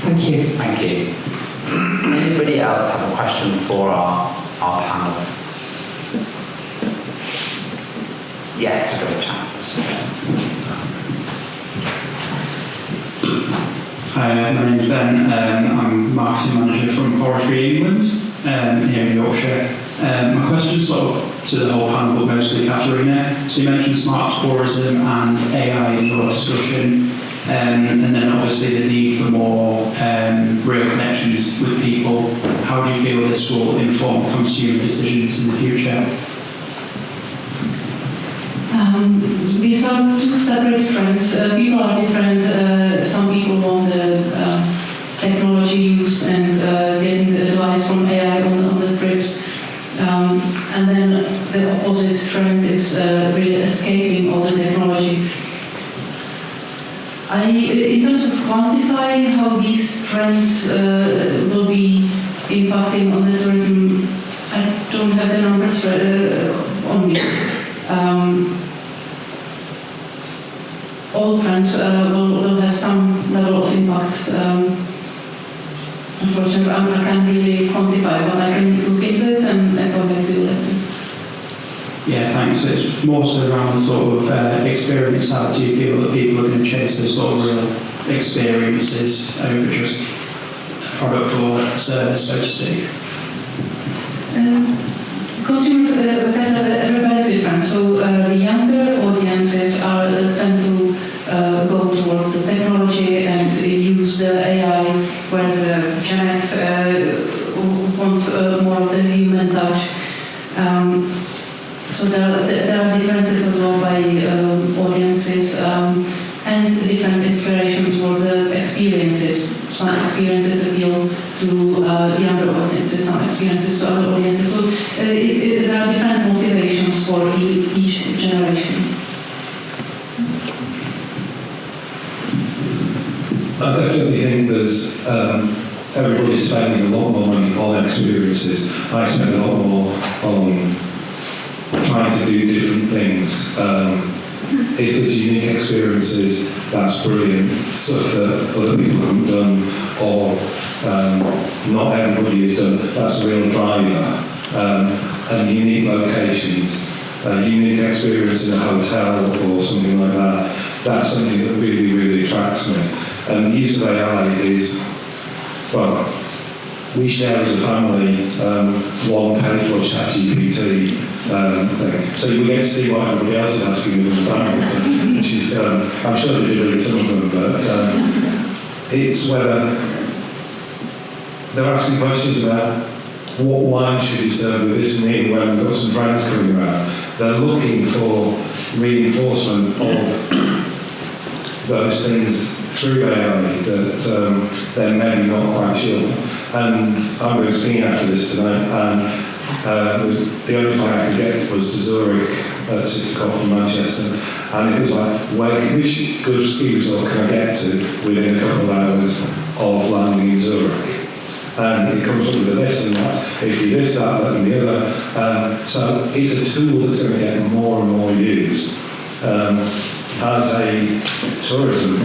Thank you. Thank you. Anybody else have a question for our panel? Yes, great chance. Hi, my name's Ben. I'm marketing manager from Forestry England here in Yorkshire. My question is sort of to the whole panel, but mostly Katerina. So you mentioned smart tourism and AI in your discussion, and then obviously the need for more real connections with people. How do you feel this will inform consumer decisions in the future? These are two separate trends. People are different. Some people want the technology use and getting the advice from AI on the trips. And then the opposite trend is really escaping all the technology. In terms of quantifying how these trends will be impacting on the tourism, I don't have the numbers on me. All trends will have some level of impact. Unfortunately, I can't really quantify, but I can look into it and come back to you later. Yeah, thanks. It's more so around the sort of experience side. Do you feel that people are going to chase those sort of real experiences over just product or service, so to speak? Consumers, like I said, everybody's different. So the younger audiences tend to go towards the technology and use the AI, whereas Gen X want more of the human touch. So there are differences as well by audiences and different inspirations towards the experiences. Some experiences appeal to younger audiences, some experiences to other audiences. So there are different motivations for each generation. I definitely think there's everybody's spending a lot more money on experiences. I spend a lot more on trying to do different things. If there's unique experiences, that's brilliant. Stuff that other people haven't done or not everybody has done, that's a real driver. And unique locations, unique experience in a hotel or something like that, that's something that really, really attracts me. And the use of AI is, well, we share as a family one page for ChatGPT thing. So we get to see what everybody else is asking with the family, which is, I'm sure they delete some of them, but it's whether they're asking questions about what wine should be served with this and eating when we've got some friends coming around. They're looking for reinforcement of those things through AI that they're maybe not quite sure. And I'm going skiing after this tonight, and the only flight I could get was to Zurich at 6 o'clock from Manchester, and it was like, which good ski resort can I get to within a couple of hours of landing in Zurich? And it comes up with this and that, if you this, that, and the other. So it's a tool that's going to get more and more used. As a tourism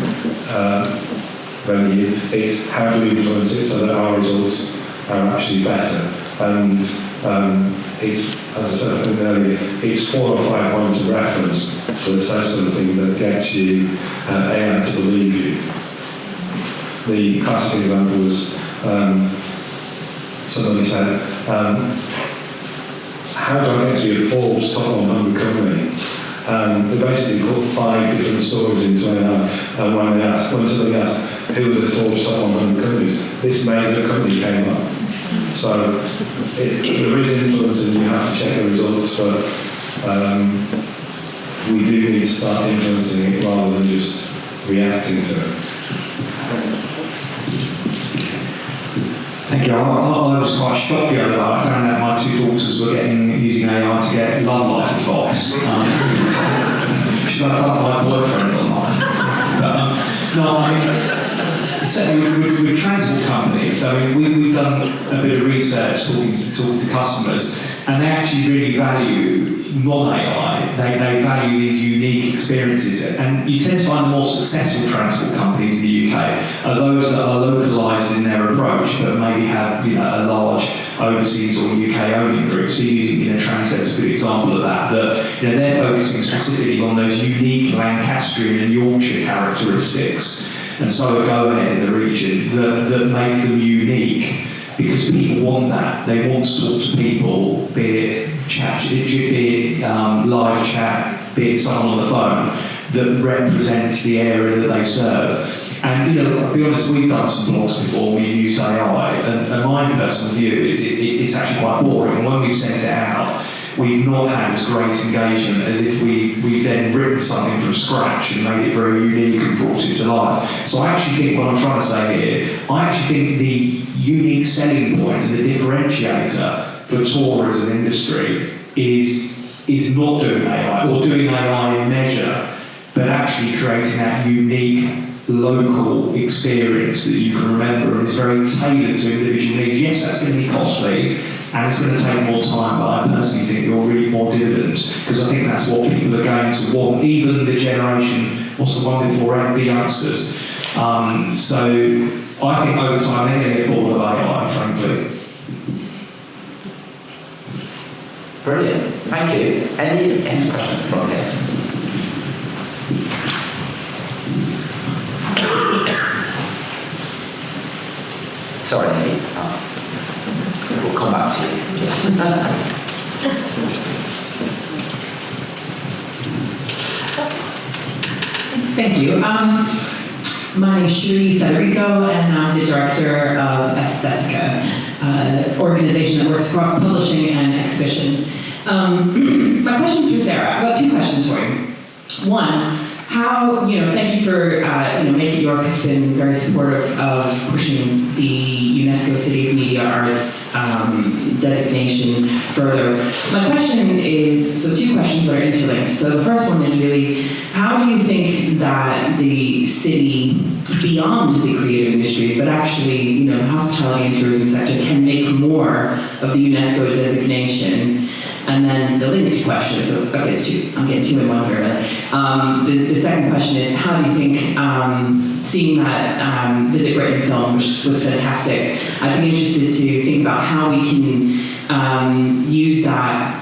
venue, it's how do we influence it so that our results are actually better. And it's, as I said earlier, it's 4 or 5 points of reference that says something that gets you AI to believe you. The classic example was somebody said, how do I get to be a Forbes top 100 company? They basically put 5 different stories into AI, and when somebody asked who were the Forbes top 100 companies, this made company came up. So there is influence and you have to check the results, but we do need to start influencing it rather than just reacting to it. Thank you. I was quite shocked the other day. I found out my 2 daughters were using AI to get love life advice. Should I love my boyfriend or not? But, no, I mean, certainly with transport companies, I mean, we've done a bit of research talking to customers, and they actually really value non-AI. They value these unique experiences, and you tend to find the more successful transport companies in the UK are those that are localised in their approach, but maybe have a large overseas or UK owning group. So using Transdev is a good example of that. That they're focusing specifically on those unique Lancastrian and Yorkshire characteristics, and so a go-ahead in the region that make them unique. Because people want that. They want to talk to people, be it chat, be it live chat, be it someone on the phone, that represents the area that they serve. And I'll be honest, we've done some blogs before, we've used AI, and my personal view is it's actually quite boring. And when we've sent it out, we've not had as great engagement as if we've then written something from scratch and made it very unique and brought it to life. So I actually think what I'm trying to say here, I actually think the unique selling point and the differentiator for tourism industry is not doing AI or doing AI in measure, but actually creating that unique local experience that you can remember and is very tailored to individual needs. Yes, that's going to be costly and it's going to take more time, but I personally think you'll reap more dividends, because I think that's what people are going to want, even the generation, what's the one before, the youngsters. So I think over time they're going to get bored of AI, frankly. Brilliant, thank you. Any questions from here? Sorry, Nick. We'll come back to you. Thank you. My name is Sheree Federico, and I'm the director of Aesthetica, an organization that works across publishing and exhibition. My question's for Sarah. I've got 2 questions for you. One, how, thank you for, Make York has been very supportive of pushing the UNESCO City of Media Arts designation further. My question is, so 2 questions that are interlinked. So the first one is really, how do you think that the city, beyond the creative industries, but actually, the hospitality and tourism sector can make more of the UNESCO designation? And then the linked question, so I'm getting 2 in 1 here. The second question is, how do you think, seeing that Visit Britain film, which was fantastic, I'd be interested to think about how we can use that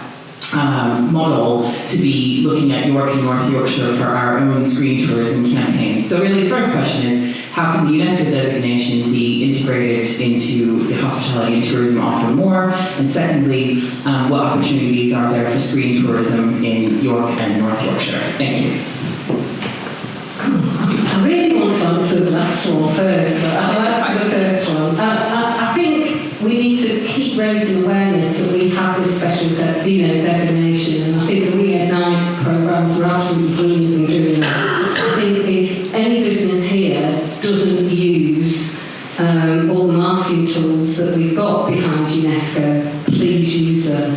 model to be looking at York and North Yorkshire for our own screen tourism campaign. So really the first question is, how can the UNESCO designation be integrated into the hospitality and tourism offer more? And secondly, what opportunities are there for screen tourism in York and North Yorkshire? Thank you. I really want to answer the last one first, but I'll answer the first one. I think we need to keep raising awareness that we have this special designation, and I think the Reignite programs are absolutely brilliantly doing that. I think if any doesn't use all the marketing tools that we've got behind UNESCO, please use them.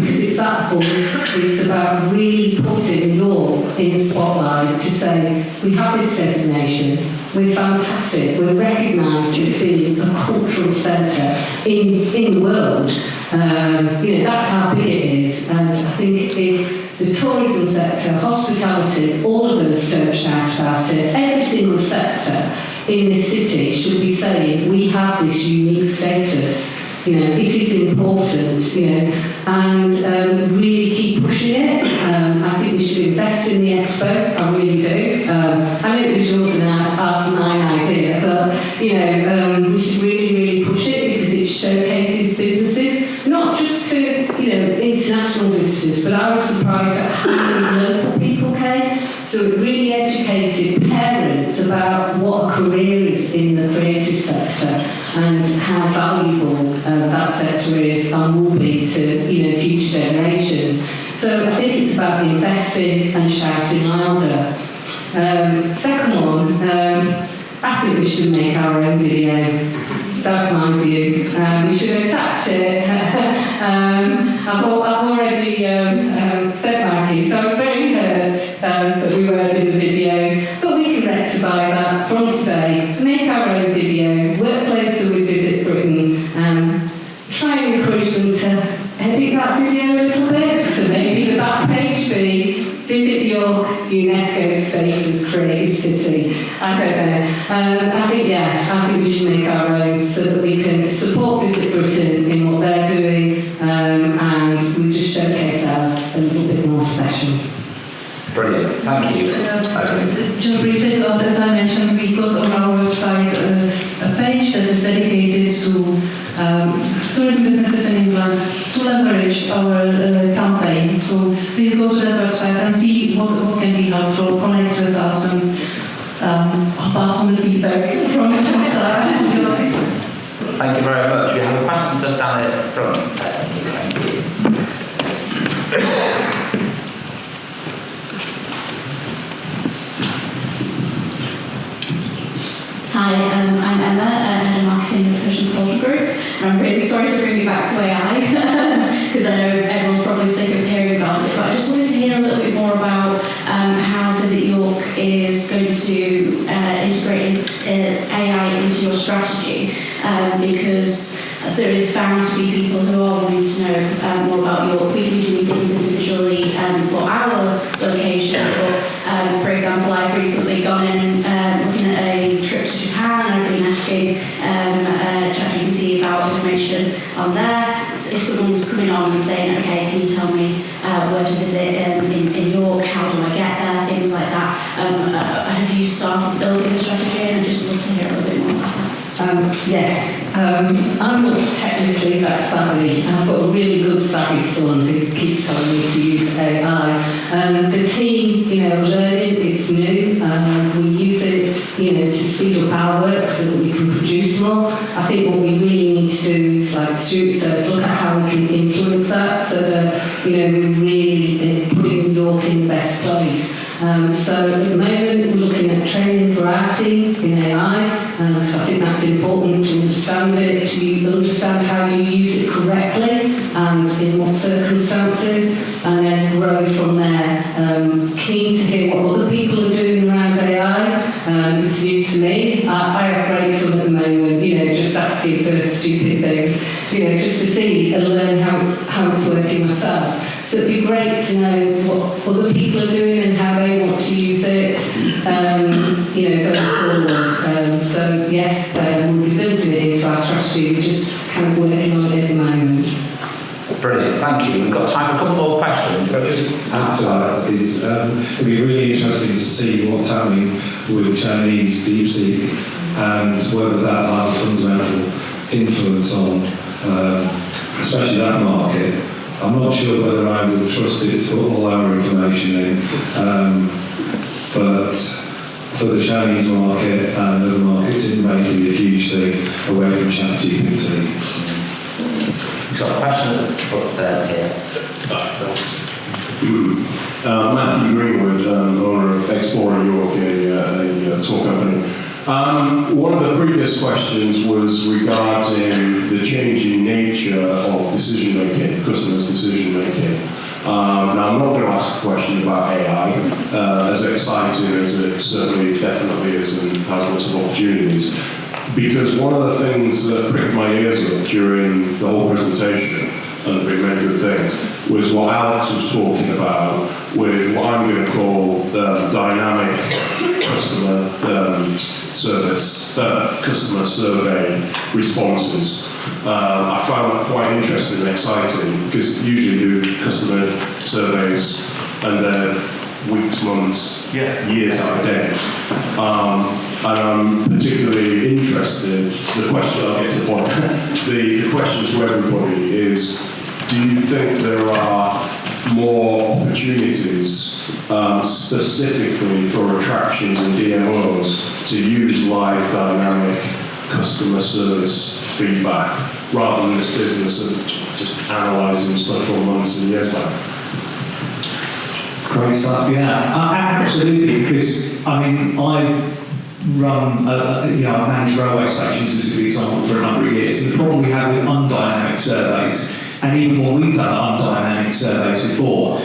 Because it's that voice, it's about really putting York in the spotlight to say, we have this designation, we're fantastic, we're recognised as being a cultural centre in the world. That's how big it is. And I think if the tourism sector, hospitality, all of us don't shout about it, every single sector in this city should be saying, we have this unique status. It is important, and really keep pushing it. I think we should invest in the expo, I really do. I know it was yours and mine idea, but, we should really push it because it showcases businesses, not just to, international visitors, but I was surprised at how many local people came. So it really educated parents about what a career is in the creative sector and how valuable that sector is and will be to future generations. So I think it's about investing and shouting louder. Second one, I think we should make our own video. That's my view. We should attach it. I've already said my piece, so I was very hurt that we weren't in the video, but we can rectify that from today. Make our own video, work closer with Visit Britain, try and encourage them to edit that video a little bit, so maybe the back page be Visit York UNESCO status creative city. I don't know. I think we should make our own so that we can support Visit Britain in what they're doing, and we just showcase ours a little bit more special. Brilliant, thank you. Just briefly, as I mentioned, we've got on our website a page that is dedicated to tourism businesses in England to leverage our campaign. So please go to that website and see what can be helpful, connect with us, and I'll pass on the feedback from Sarah. Thank you very much. We have a question just down at the front. Thank you. Hi, I'm Emma, Head of Marketing at Cushion's Culture Group, and I'm really sorry to bring you back to AI, because I know everyone's probably sick of hearing about it, but I just wanted to hear a little bit more about how Visit York is going to integrate AI into your strategy, because there is bound to be people who are wanting to know more about York. We can do things individually for our location, for example, I've recently gone in looking at a trip to Japan, and I've been asking ChatGPT about information on there. If someone's coming on and saying, okay, can you tell me where to visit in York, how do I get there, things like that. Have you started building a strategy? And I'd just love to hear a little bit more about that. Yes, I'm not technically that savvy. I've got a really good savvy son who keeps telling me to use AI. The team, learning, it's new. We use it, to speed up our work so that we can produce more. I think what we really need to do is, like Stuart says, look at how we can influence that so that, we're really putting York in the best place. So at the moment we're looking at training for our team in AI, because I think that's important to understand it, to understand how you use it correctly and in what circumstances, and then grow from there. Keen to hear what other people are doing around AI. It's new to me. I have great fun at the moment, just asking for stupid things, just to see and learn how it's working myself. So it'd be great to know what other people are doing and how they want to use it, going forward. So yes, we'll be building it into our strategy. We're just kind of working on it at the moment. Brilliant, thank you. We've got time for a couple more questions. Can I just add to that? It'd be really interesting to see what's happening with Chinese DeepSeek and whether that will have a fundamental influence on, especially that market. I'm not sure whether I would trust it to put all our information in, but for the Chinese market and other markets, it may be a huge thing away from ChatGPT. We've got a question upstairs here. Matthew Greenwood, owner of Explorer York, a tour company. One of the previous questions was regarding the changing nature of decision-making, customers' decision-making. Now, I'm not going to ask a question about AI, as exciting as it certainly definitely is and has lots of opportunities, because one of the things that pricked my ears up during the whole presentation, and there many good things, was what Alex was talking about with what I'm going to call dynamic customer customer survey responses. I found that quite interesting and exciting, because usually you do customer surveys and they're weeks, months, years out of date. And I'm particularly interested, the question, I'll get to the point, the question to everybody is, do you think there are more opportunities specifically for attractions and DMOs to use live dynamic customer service feedback rather than this business of just analysing stuff for months and years later? Great stuff, yeah. Absolutely, because I mean, I've run, I've managed railway stations as a good example for a number of years. And the problem we have with undynamic surveys, and even when we've done undynamic surveys before,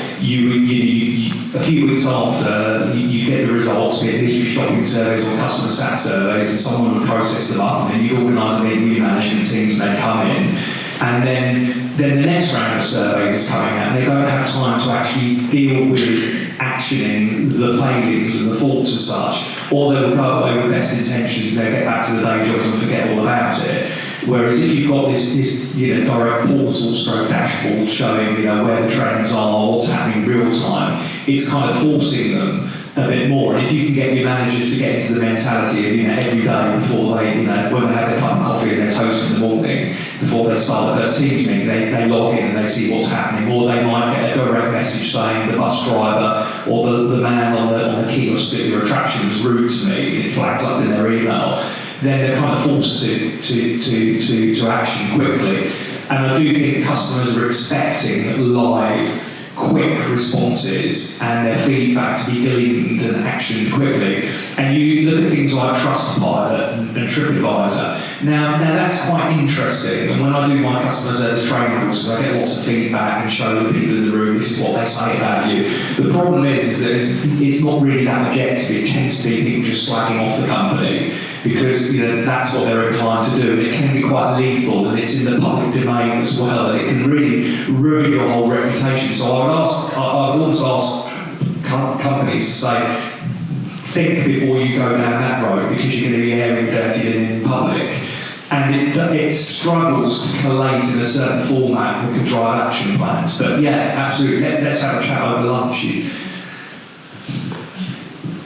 a few weeks after, you get the results, get history shopping surveys or customer sat surveys, and someone will process them up, and then you organise a meeting with your management teams, and they come in. And then the next round of surveys is coming out, and they don't have time to actually deal with actioning the failings and the faults as such, or they'll go away with best intentions and they'll get back to the day jobs and forget all about it. Whereas if you've got this direct portal stroke dashboard showing where the trends are, what's happening in real time, it's kind of forcing them a bit more. And if you can get your managers to get into the mentality of every day before they when they have their cup of coffee and their toast in the morning, before they start the first Teams meeting, they log in and they see what's happening, or they might get a direct message saying the bus driver or the man on the kiosk at your attraction was rude to me, it flags up in their email. Then they're kind of forced to action quickly. And I do think customers are expecting live, quick responses and their feedback to be gleaned and actioned quickly. And you look at things like Trustpilot and TripAdvisor. Now that's quite interesting. And when I do my customer service training courses, I get lots of feedback and show the people in the room this is what they say about you. The problem is that it's not really that objective. It tends to be people just slagging off the company, because that's what they're inclined to do, and it can be quite lethal, and it's in the public domain as well, and it can really ruin your whole reputation. So I would always ask companies to say, think before you go down that road, because you're going to be airing dirty in public. And it struggles to collate in a certain format that can drive action plans. But yeah, absolutely, let's have a chat over lunch.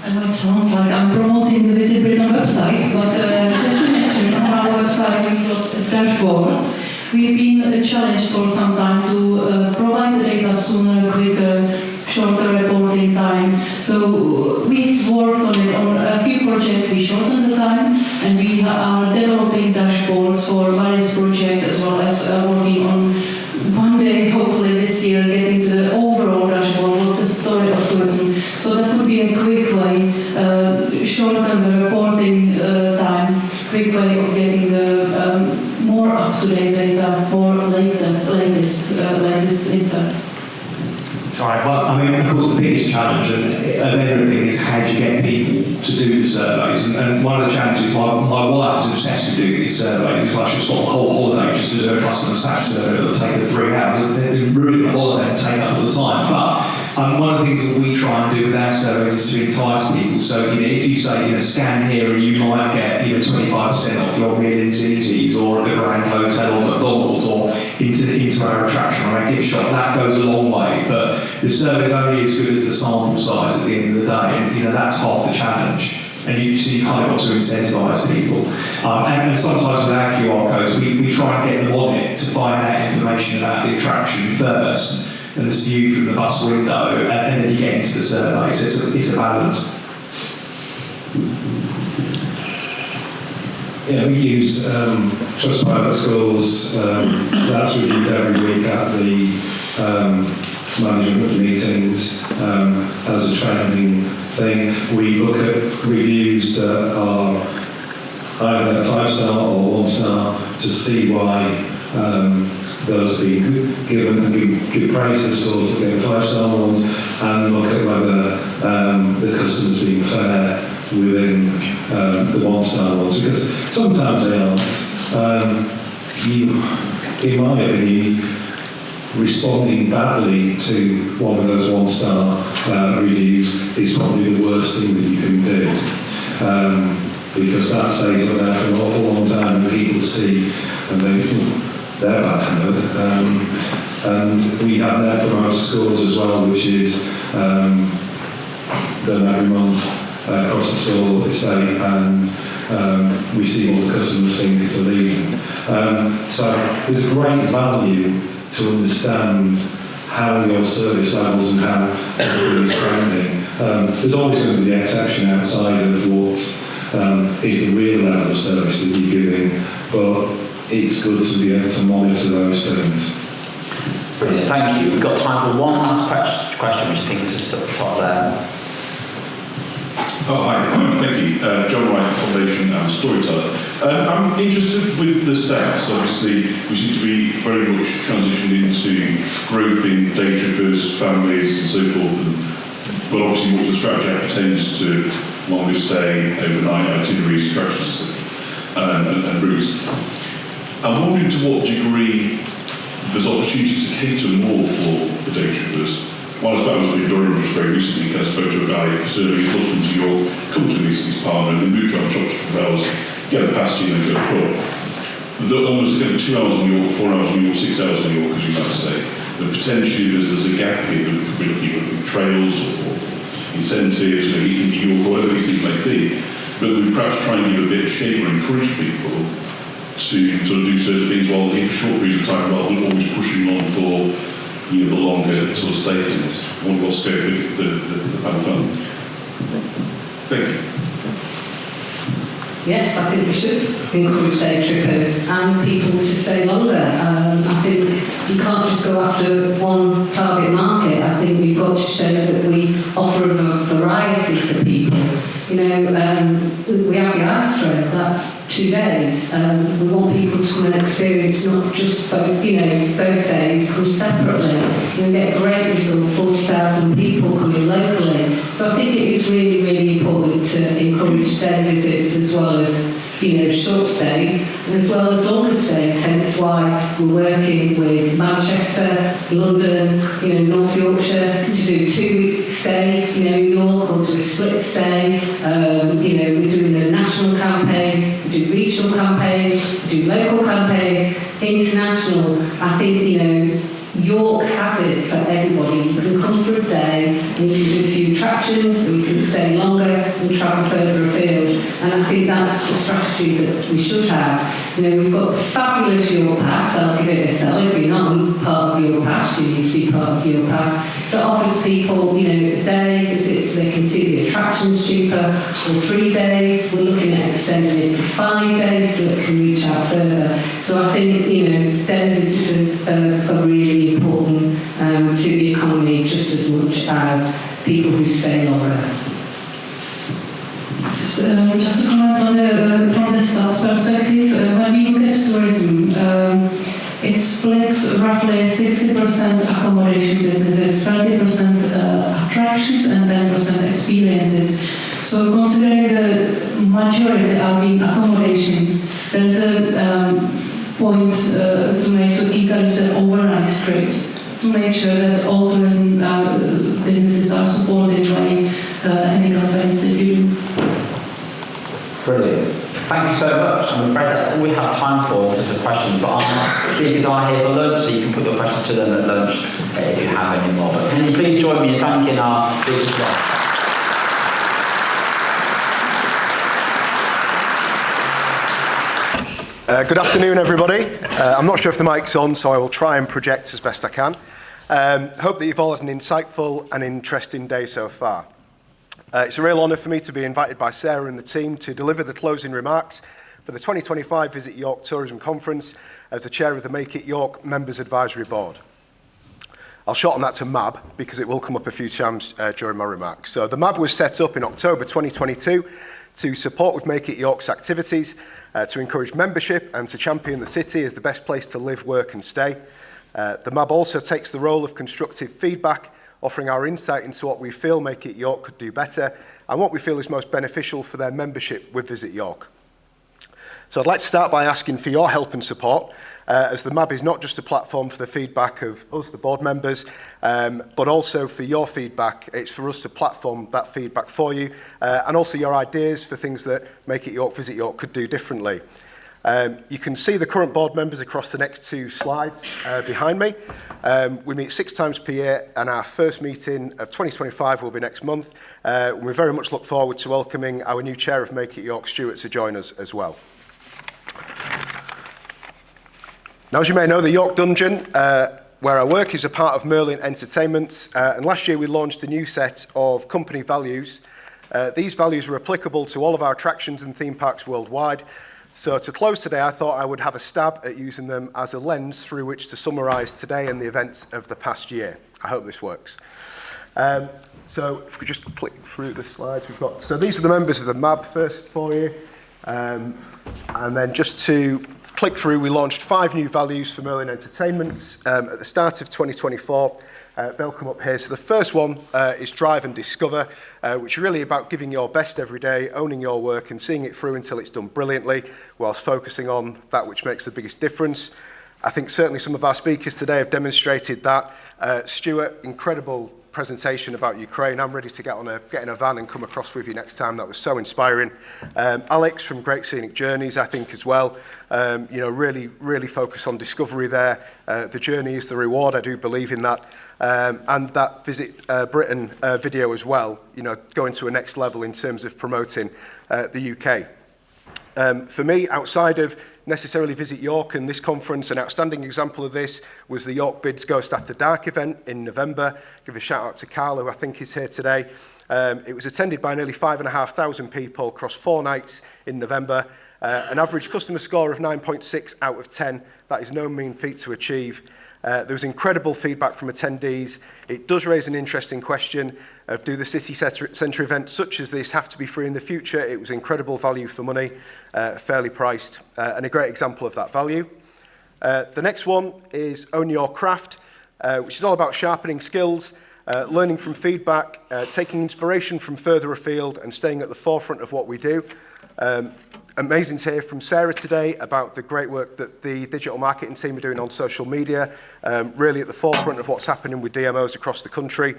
I might sound like I'm promoting the Visit Britain website, but just to mention, on our website we've got dashboards. We've been challenged for some time to provide the data sooner, quicker, shorter reporting time. So we've worked on it on a few projects. We shortened the time, and we are developing dashboards for various projects, as well as working on one day, hopefully this year, getting to the overall dashboard of the story of tourism. So that would be a quick way, shorten the reporting time, quick way of getting the more up-to-date data, more latest insights. Sorry, well, I mean, of course, the biggest challenge of everything is how do you get people to do the surveys? And one of the challenges, my wife is obsessed with doing these surveys. It's like she's got a whole holiday just to do a customer sat survey that'll take her 3 hours. They ruin the holiday and take up all the time. But one of the things that we try and do with our surveys is to entice people. So, if you say, scan here, and you might get 25% off your meals, easies, or at the Grand Hotel or McDonald's, or into our attraction or our gift shop, that goes a long way. But the survey is only as good as the sample size at the end of the day, and that's half the challenge. And you kind of got to incentivise people. And sometimes with our QR codes, we try and get them on it to find out information about the attraction first, and it's view from the bus window, and then you get into the survey. So it's a balance. Yeah, we use Trustpilot scores. That's reviewed every week at the management meetings as a trending thing. We look at reviews that are either 5-star or 1-star to see why those have been given, and give praise to the stores that get 5-star ones, and look at whether the customers being fair within the 1-star ones, because sometimes they aren't. In my opinion, responding badly to one of those 1-star reviews is probably the worst thing that you can do, because that stays up there for an awful long time and people see and they're bad tempered. And we have Net Promoter Scores as well, which is done every month across the store estate, and we see what the customers think if they're leaving. So there's great value to understand how your service levels and how everybody is trending. There's always going to be the exception outside of what is the real level of service that you're giving, but it's good to be able to monitor those things. Brilliant, thank you. We've got time for one last question, which I think is just at the top there. Oh, hi, thank you. John Wright, Foundation and Storyteller. I'm interested with the stats. Obviously, we seem to be very much transitioned into growth in day trippers, families, and so forth. But obviously, what the strategy pertains to longer stay, overnight itineraries, attractions, and routes. I'm wondering to what degree there's opportunities to cater more for the day trippers. While I was in Durham just very recently, I spoke to a guy serving his husband to York, comes with his partner, and move around shops for hours, get a pass and go to the pub. They're almost getting 2 hours in York, 4 hours in York, 6 hours in York, as you might say. But potentially there's a gap here that could be looking at trails or incentives, in York, or whatever these things may be. But we perhaps try and give a bit of shape or encourage people to sort of do certain things while in short periods of time, rather than always pushing on for the longer sort of stay things. I wonder what scope the panel done. Thank you. Yes, I think we should encourage day trippers and people to stay longer. I think you can't just go after one target market. I think we've got to show that we offer a variety for people. You know, we have the ice trail, that's 2 days. We want people to come and experience not just both days, come separately. You get a great result, 40,000 people coming locally. So I think it is really, really important to encourage day visits as well as, short stays, and as well as longer stays, hence why we're working with Manchester, London, North Yorkshire, to do 2-week stay, York, or do a split stay. We're doing a national campaign, we do regional campaigns, we do local campaigns, international. I think, York has it for everybody. You can come for a day and you can do a few attractions, and you can stay longer and travel further afield. And I think that's the strategy that we should have. We've got the fabulous York Pass. I'll give it a sell. If you're not part of York Pass, you need to be part of York Pass. That offers people, a day visits so they can see the attractions cheaper, or 3 days. We're looking at extending it for 5 days so it can reach out further. So I think, day visitors are really important to the economy just as much as people who stay longer. Just to comment on from the stats perspective, when we look at tourism, it splits roughly 60% accommodation businesses, 30% attractions, and 10% experiences. So considering the majority are being accommodations, there's a point to make to encourage the overnight trips, to make sure that all tourism businesses are supported by any campaigns that you do. Brilliant. Thank you so much. I'm afraid that's all we have time for in terms of questions, but our speakers are here for lunch, so you can put your questions to them at lunch if you have any more. But can you please join me in thanking our speakers as well? Good afternoon, everybody. I'm not sure if the mic's on, so I will try and project as best I can. Hope that you've all had an insightful and interesting day so far. It's a real honour for me to be invited by Sarah and the team to deliver the closing remarks for the 2025 Visit York Tourism Conference as the chair of the Make It York Members Advisory Board. I'll shorten that to MAB because it will come up a few times during my remarks. So the MAB was set up in October 2022 to support with Make It York's activities, to encourage membership and to champion the city as the best place to live, work and stay. The MAB also takes the role of constructive feedback, offering our insight into what we feel Make It York could do better and what we feel is most beneficial for their membership with Visit York. So I'd like to start by asking for your help and support, as the MAB is not just a platform for the feedback of us, the board members, but also for your feedback. It's for us to platform that feedback for you, and also your ideas for things that Make It York, Visit York could do differently. You can see the current board members across the next two slides behind me. We meet 6 times per year, and our first meeting of 2025 will be next month. We very much look forward to welcoming our new chair of Make It York, Stuart, to join us as well. Now, as you may know, the York Dungeon, where I work, is a part of Merlin Entertainment, and last year we launched a new set of company values. These values are applicable to all of our attractions and theme parks worldwide. So to close today, I thought I would have a stab at using them as a lens through which to summarise today and the events of the past year. I hope this works. So if we just click through the slides we've got. So these are the members of the MAB first for you. And then just to click through, we launched 5 new values for Merlin Entertainment at the start of 2024. They'll come up here. So the first one is Drive and Discover, which is really about giving your best every day, owning your work and seeing it through until it's done brilliantly, whilst focusing on that which makes the biggest difference. I think certainly some of our speakers today have demonstrated that. Stuart, incredible presentation about Ukraine. I'm ready to get in a van and come across with you next time. That was so inspiring. Alex from Great Scenic Journeys, I think as well. Really focus on discovery there. The journey is the reward. I do believe in that. And that Visit Britain video as well, going to a next level in terms of promoting the UK. For me, outside of necessarily Visit York and this conference, an outstanding example of this was the York Bids Ghost After Dark event in November. Give a shout out to Carl, who I think is here today. It was attended by nearly 5,500 people across 4 nights in November. An average customer score of 9.6 out of 10. That is no mean feat to achieve. There was incredible feedback from attendees. It does raise an interesting question of, do the city centre events such as this have to be free in the future? It was incredible value for money, fairly priced, and a great example of that value. The next one is Own Your Craft, which is all about sharpening skills, learning from feedback, taking inspiration from further afield and staying at the forefront of what we do. Amazing to hear from Sarah today about the great work that the digital marketing team are doing on social media, really at the forefront of what's happening with DMOs across the country.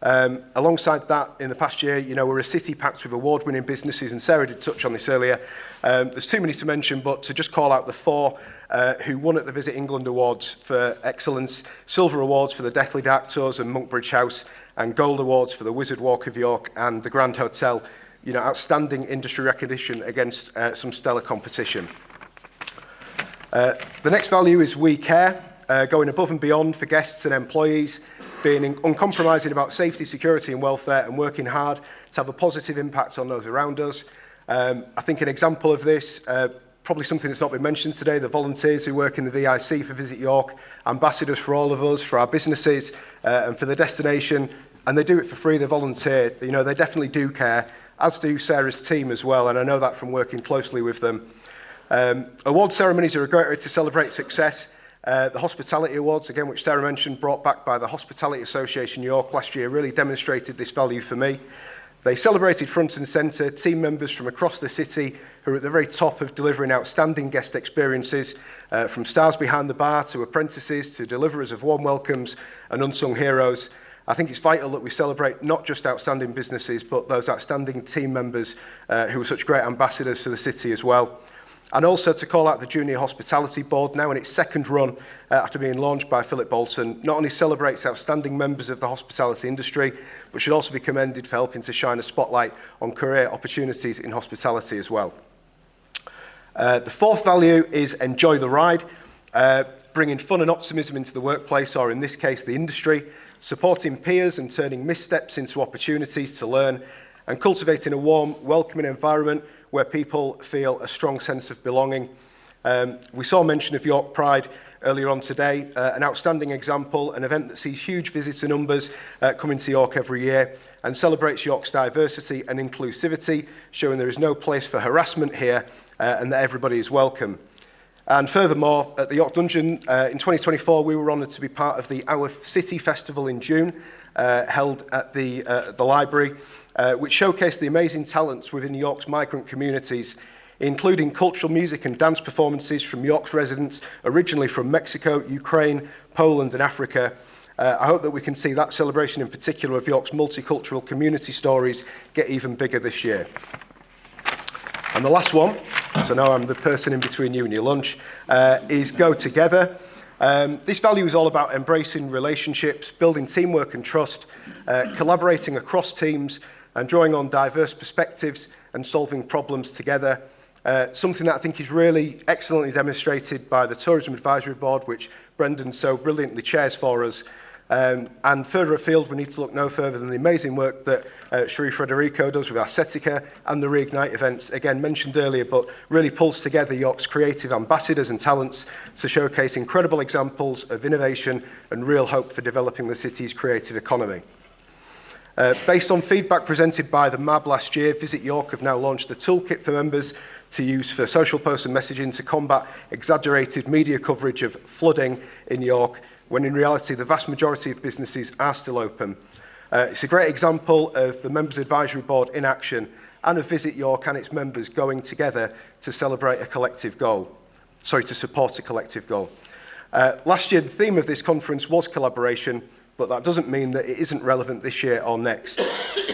Alongside that, in the past year, we're a city packed with award-winning businesses, and Sarah did touch on this earlier. There's too many to mention, but to just call out the 4 who won at the Visit England Awards for excellence, silver awards for the Deathly Dark Tours and Monkbridge House, and gold awards for the Wizard Walk of York and the Grand Hotel. Outstanding industry recognition against some stellar competition. The next value is We Care, going above and beyond for guests and employees, being uncompromising about safety, security and welfare, and working hard to have a positive impact on those around us. I think an example of this, probably something that's not been mentioned today, the volunteers who work in the VIC for Visit York, ambassadors for all of us, for our businesses, and for the destination, and they do it for free, they volunteer. They definitely do care, as do Sarah's team as well, and I know that from working closely with them. Award ceremonies are a great way to celebrate success. The Hospitality Awards, again, which Sarah mentioned, brought back by the Hospitality Association York last year, really demonstrated this value for me. They celebrated front and centre team members from across the city who are at the very top of delivering outstanding guest experiences, from stars behind the bar to apprentices to deliverers of warm welcomes and unsung heroes. I think it's vital that we celebrate not just outstanding businesses, but those outstanding team members who are such great ambassadors for the city as well. And also to call out the Junior Hospitality Board, now in its 2nd run after being launched by Philip Bolton, not only celebrates outstanding members of the hospitality industry, but should also be commended for helping to shine a spotlight on career opportunities in hospitality as well. The 4th value is Enjoy the Ride, bringing fun and optimism into the workplace, or in this case, the industry, supporting peers and turning missteps into opportunities to learn, and cultivating a warm, welcoming environment where people feel a strong sense of belonging. We saw mention of York Pride earlier on today, an outstanding example, an event that sees huge visitor numbers coming to York every year. and celebrates York's diversity and inclusivity, showing there is no place for harassment here and that everybody is welcome. And furthermore, at the York Dungeon in 2024, we were honoured to be part of the Our City Festival in June, held at the library, which showcased the amazing talents within York's migrant communities, including cultural music and dance performances from York's residents, originally from Mexico, Ukraine, Poland and Africa. I hope that we can see that celebration in particular of York's multicultural community stories get even bigger this year. And the last one, so now I'm the person in between you and your lunch, is Go Together. This value is all about embracing relationships, building teamwork and trust, collaborating across teams and drawing on diverse perspectives and solving problems together. Something that I think is really excellently demonstrated by the Tourism Advisory Board, which Brendan so brilliantly chairs for us. And further afield, we need to look no further than the amazing work that Cherie Frederico does with Arcetica and the Reignite events, again mentioned earlier, but really pulls together York's creative ambassadors and talents to showcase incredible examples of innovation and real hope for developing the city's creative economy. Based on feedback presented by the MAB last year, Visit York have now launched a toolkit for members to use for social posts and messaging to combat exaggerated media coverage of flooding in York, when in reality the vast majority of businesses are still open. It's a great example of the Members Advisory Board in action and of Visit York and its members going together to celebrate a collective goal. To support a collective goal. Last year the theme of this conference was collaboration, but that doesn't mean that it isn't relevant this year or next.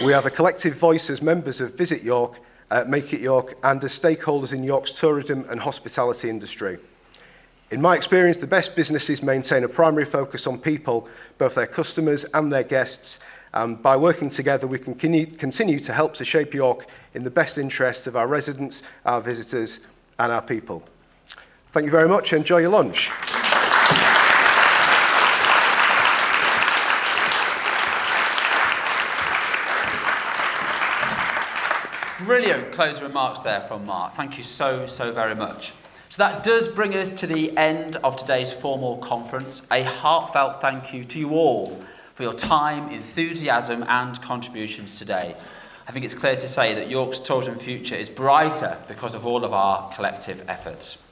We have a collective voice as members of Visit York, Make It York, and as stakeholders in York's tourism and hospitality industry. In my experience, the best businesses maintain a primary focus on people, both their customers and their guests. By working together, we can continue to help to shape York in the best interests of our residents, our visitors, and our people. Thank you very much. Enjoy your lunch. Brilliant closing remarks there from Mark. Thank you so very much. So that does bring us to the end of today's formal conference. A heartfelt thank you to you all for your time, enthusiasm and contributions today. I think it's clear to say that York's tourism future is brighter because of all of our collective efforts.